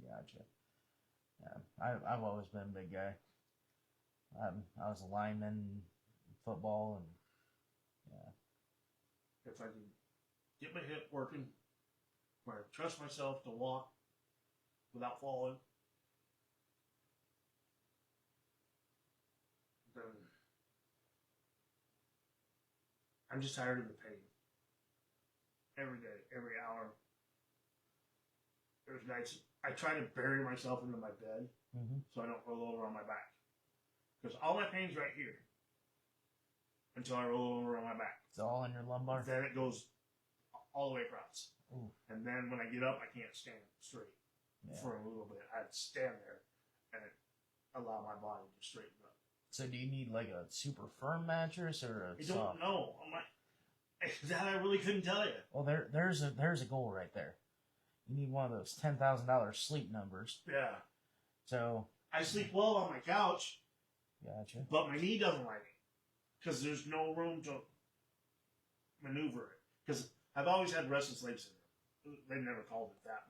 Gotcha. Yeah, I've always been a big guy. I was a lineman in football, and Yeah. If I can get my hip working, where I trust myself to walk without falling, then I'm just tired of the pain. Every day, every hour. There's nights I try to bury myself into my bed so I don't roll over on my back. Because all my pain's right here until I roll over on my back. It's all in your lumbar. Then it goes all the way across. Ooh. And then when I get up, I can't stand straight for a little bit. I'd stand there and allow my body to straighten up. So do you need like a super firm mattress or a I soft? don't know. That I really couldn't tell you. Well, there's a goal right there. You need one of those $10,000 sleep numbers. Yeah. So I sleep well on my couch, gotcha. but my knee doesn't like it because there's no room to maneuver it. Because I've always had restless leg syndrome. They've never called it that,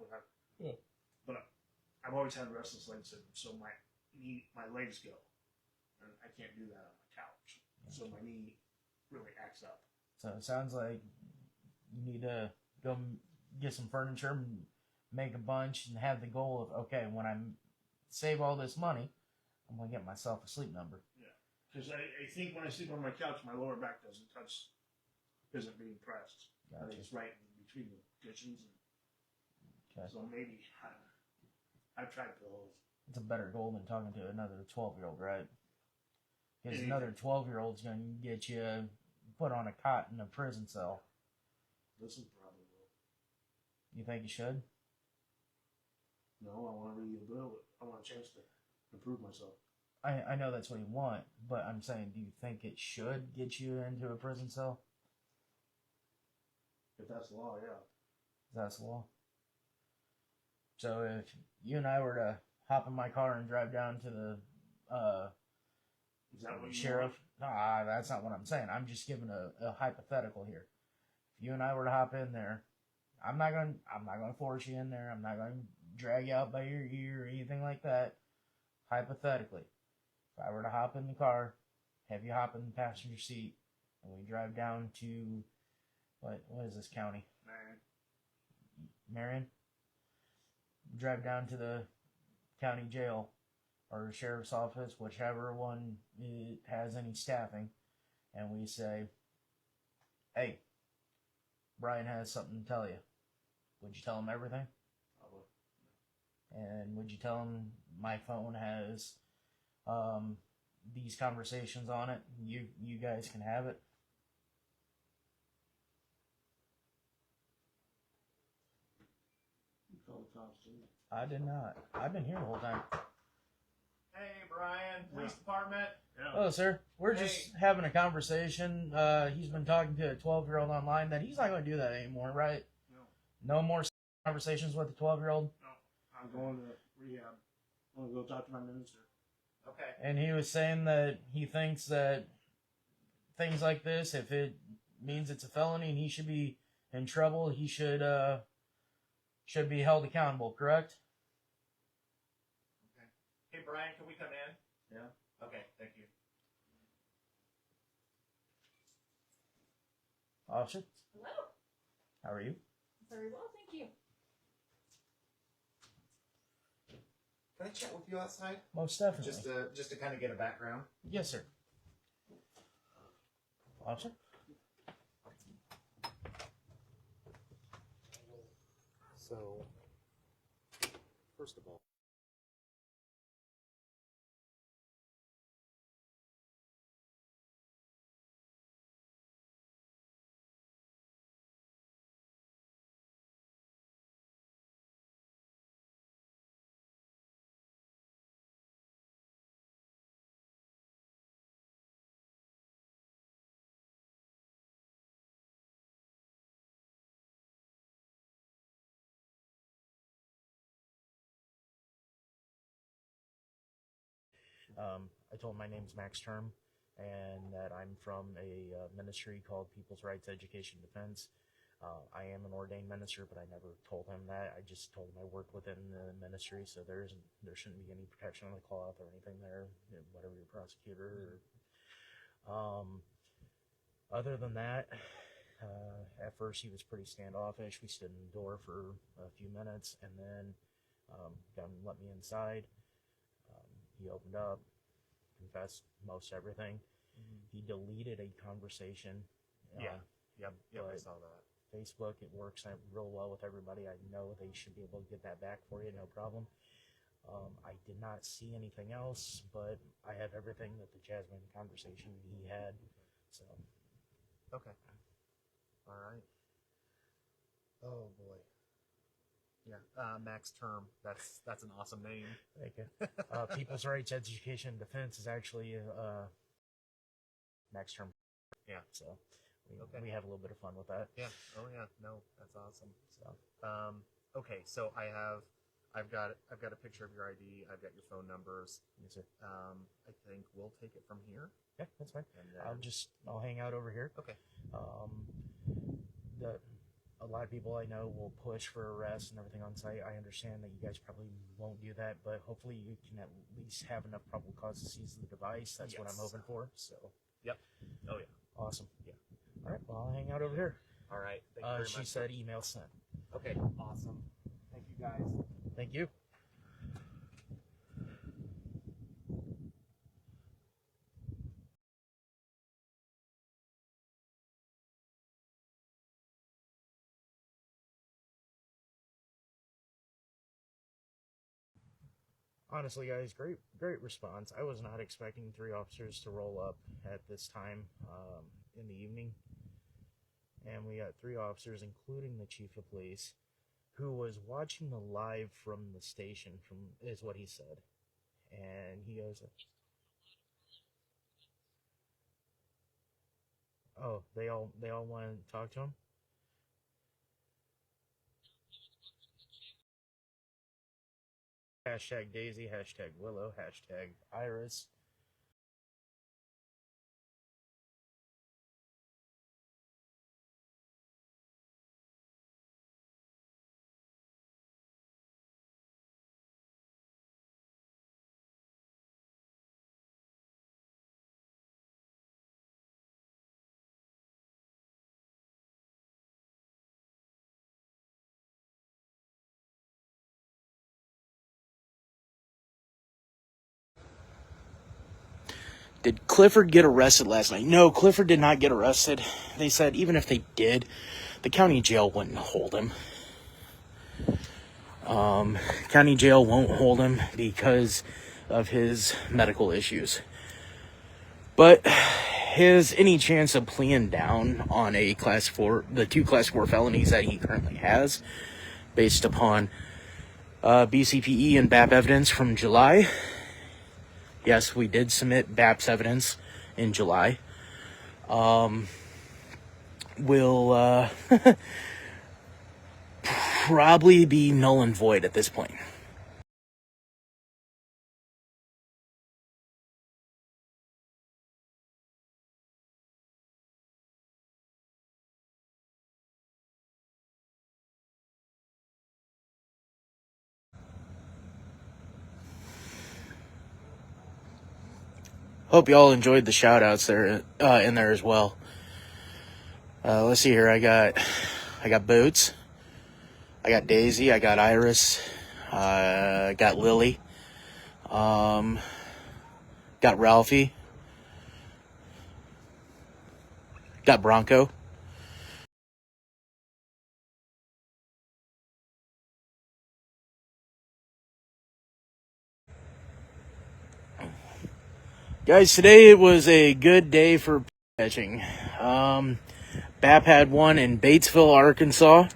but I've always had restless leg syndrome. So my legs go, and I can't do that on my couch. Gotcha. So my knee really acts up. So it sounds like you need to go get some furniture and make a bunch and have the goal of, okay, when I save all this money, I'm going to get myself a sleep number. Yeah. Because I think when I sleep on my couch, my lower back isn't being pressed. Gotcha. I think it's right in between the cushions. Okay. So maybe I've tried pillows. It's a better goal than talking to another 12-year-old, right? Because Yeah. another 12-year-old's going to get you put on a cot in a prison cell. This is probably will. You think you should? No, I want to rehabilitate it. I want a chance to improve myself. I know that's what you want, but I'm saying, do you think it should get you into a prison cell? If that's the law, yeah. That's the law. So if you and I were to hop in my car and drive down to the Is that what you sheriff, nah, that's not what I'm saying. I'm just giving a hypothetical here. If you and I were to hop in there, I'm not gonna force you in there. I'm not gonna drag you out by your ear or anything like that. Hypothetically, if I were to hop in the car, have you hop in the passenger seat, and we drive down to what is this county? Man. Marion. Drive down to the county jail or sheriff's office, whichever one has any staffing, and we say, "Hey, Brian has something to tell you." Would you tell him everything? Probably. And would you tell him my phone has these conversations on it? You guys can have it. You call the cops, didn't you? I did not. I've been here the whole time. Hey, Brian, police Yeah. department. Yeah. Oh, sir, we're just having a conversation. He's been talking to a 12-year-old online. That he's not going to do that anymore, right? No. No more conversations with a 12-year-old. No. I'm going to rehab. I'm going to go talk to my minister. Okay. And he was saying that he thinks that things like this, if it means it's a felony and he should be in trouble, he should be held accountable. Correct? Okay. Hey, Brian, can we come in? Yeah. Okay, thank you. Officer, Hello. how are you? Very well, thank you. Can I chat with you outside? Most definitely. Just to kind of get a background. Yes, sir. Officer? So, first of all, I told him my name's Max Term and that I'm from a ministry called People's Rights Education Defense. I am an ordained minister, but I never told him that. I just told him I work within the ministry, so there shouldn't be any protection on the cloth or anything there, whatever your prosecutor. Other than that, at first he was pretty standoffish. We stood in the door for a few minutes, and then got him to let me inside. He opened up, confessed most everything. He deleted a conversation. Yep, I but saw that. Facebook, it works real well with everybody. I know they should be able to get that back for you, no problem. I did not see anything else, but I have everything that the Jasmine conversation he had. So, Okay. All right. Oh boy. Yeah. Max Term. That's an awesome name. thank you. People's Rights Education and Defense is actually next term. Yeah. So we have a little bit of fun with that. Yeah. Oh yeah. No, that's awesome. So Okay. So I've got a picture of your ID. I've got your phone numbers. yes, sir. I think we'll take it from here. Yeah, that's fine. And then, I'll hang out over here. okay. A lot of people I know will push for arrest and everything on site. I understand that you guys probably won't do that, but hopefully you can at least have enough probable cause to seize the device. That's what I'm Yes. hoping for. So. Yep. Oh yeah. Awesome. Yeah. All right. Well, I'll hang out over here. All right. Thank you very She much. said email sent. Okay. Awesome. Thank you guys. Thank you. Honestly, guys, great response. I was not expecting 3 officers to roll up at this time in the evening. And we got 3 officers, including the chief of police, who was watching the live from the station, is what he said. And he goes, oh, they all want to talk to him? Hashtag Daisy, hashtag Willow, hashtag Iris. Did Clifford get arrested last night? No, Clifford did not get arrested. They said even if they did, the county jail wouldn't hold him. County jail won't hold him because of his medical issues. But any chance of pleading down on the 2 class 4 felonies that he currently has, based upon BCPE and BAP evidence from July. Yes, we did submit BAP's evidence in July. Will probably be null and void at this point. Hope y'all enjoyed the shout outs there in there as well. Let's see here. I got Boots. I got Daisy. I got Iris. I got Lily. Got Ralphie. Got Bronco. Guys, today it was a good day for catching. BAP had one in Batesville, Arkansas.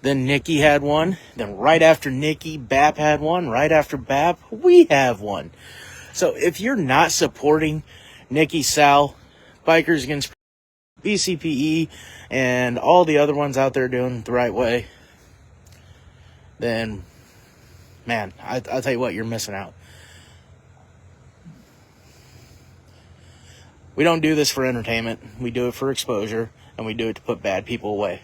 Then Nikki had one. Then right after Nikki, BAP had one. Right after BAP, we have one. So if you're not supporting Nikki, Sal, Bikers Against BCPE, and all the other ones out there doing it the right way, then, man, I'll tell you what, you're missing out. We don't do this for entertainment. We do it for exposure, and we do it to put bad people away.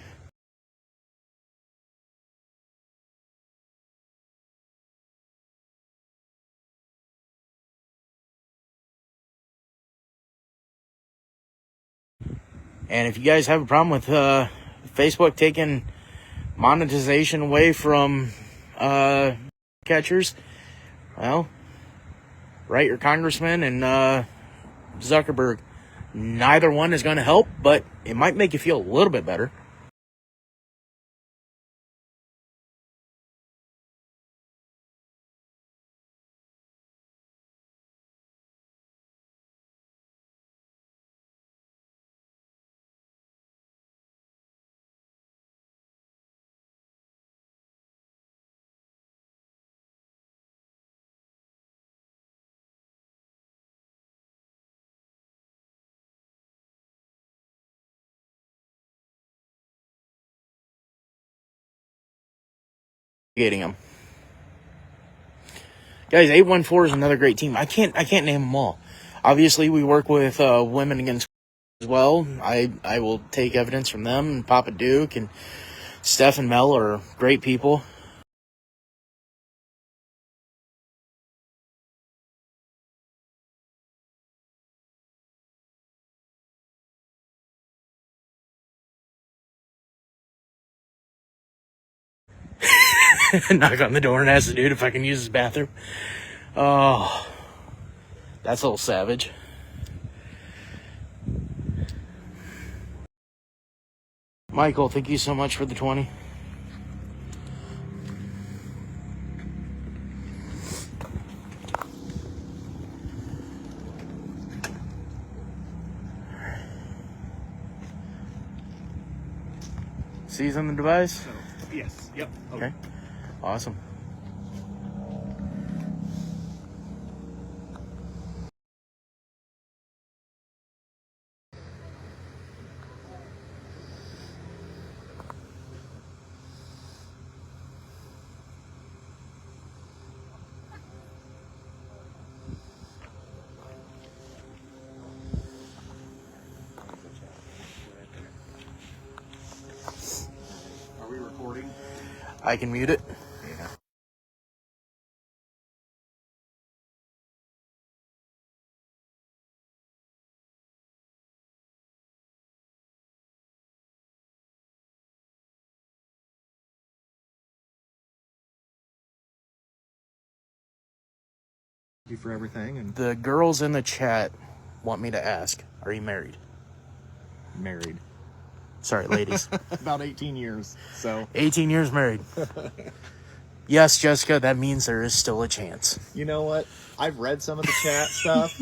And if you guys have a problem with Facebook taking monetization away from catchers, well, write your congressman and Zuckerberg. Neither one is going to help, but it might make you feel a little bit better. Getting them. Guys, 814 is another great team. I can't name them all. Obviously, we work with Women Against as well. I will take evidence from them, and Papa Duke and Steph and Mel are great people. Knock on the door and ask the dude if I can use his bathroom. Oh, that's a little savage. Michael, thank you so much for the 20. C's on the device? So, yes. Yep. Okay. Awesome. Are we recording? I can mute it. Yeah. Thank you for everything, and The girls in the chat want me to ask, are you married? married. Sorry, ladies. About 18 years. So 18 years married. Yes, Jessica, that means there is still a chance. you know what? I've read some of the chat stuff.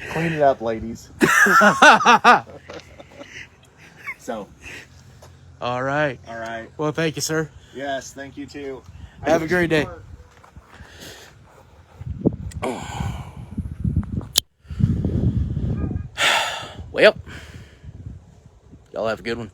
Clean it up, ladies. So, All right. all right. Well, thank you, sir. Yes, thank you too. Have a great day. Well, y'all have a good one.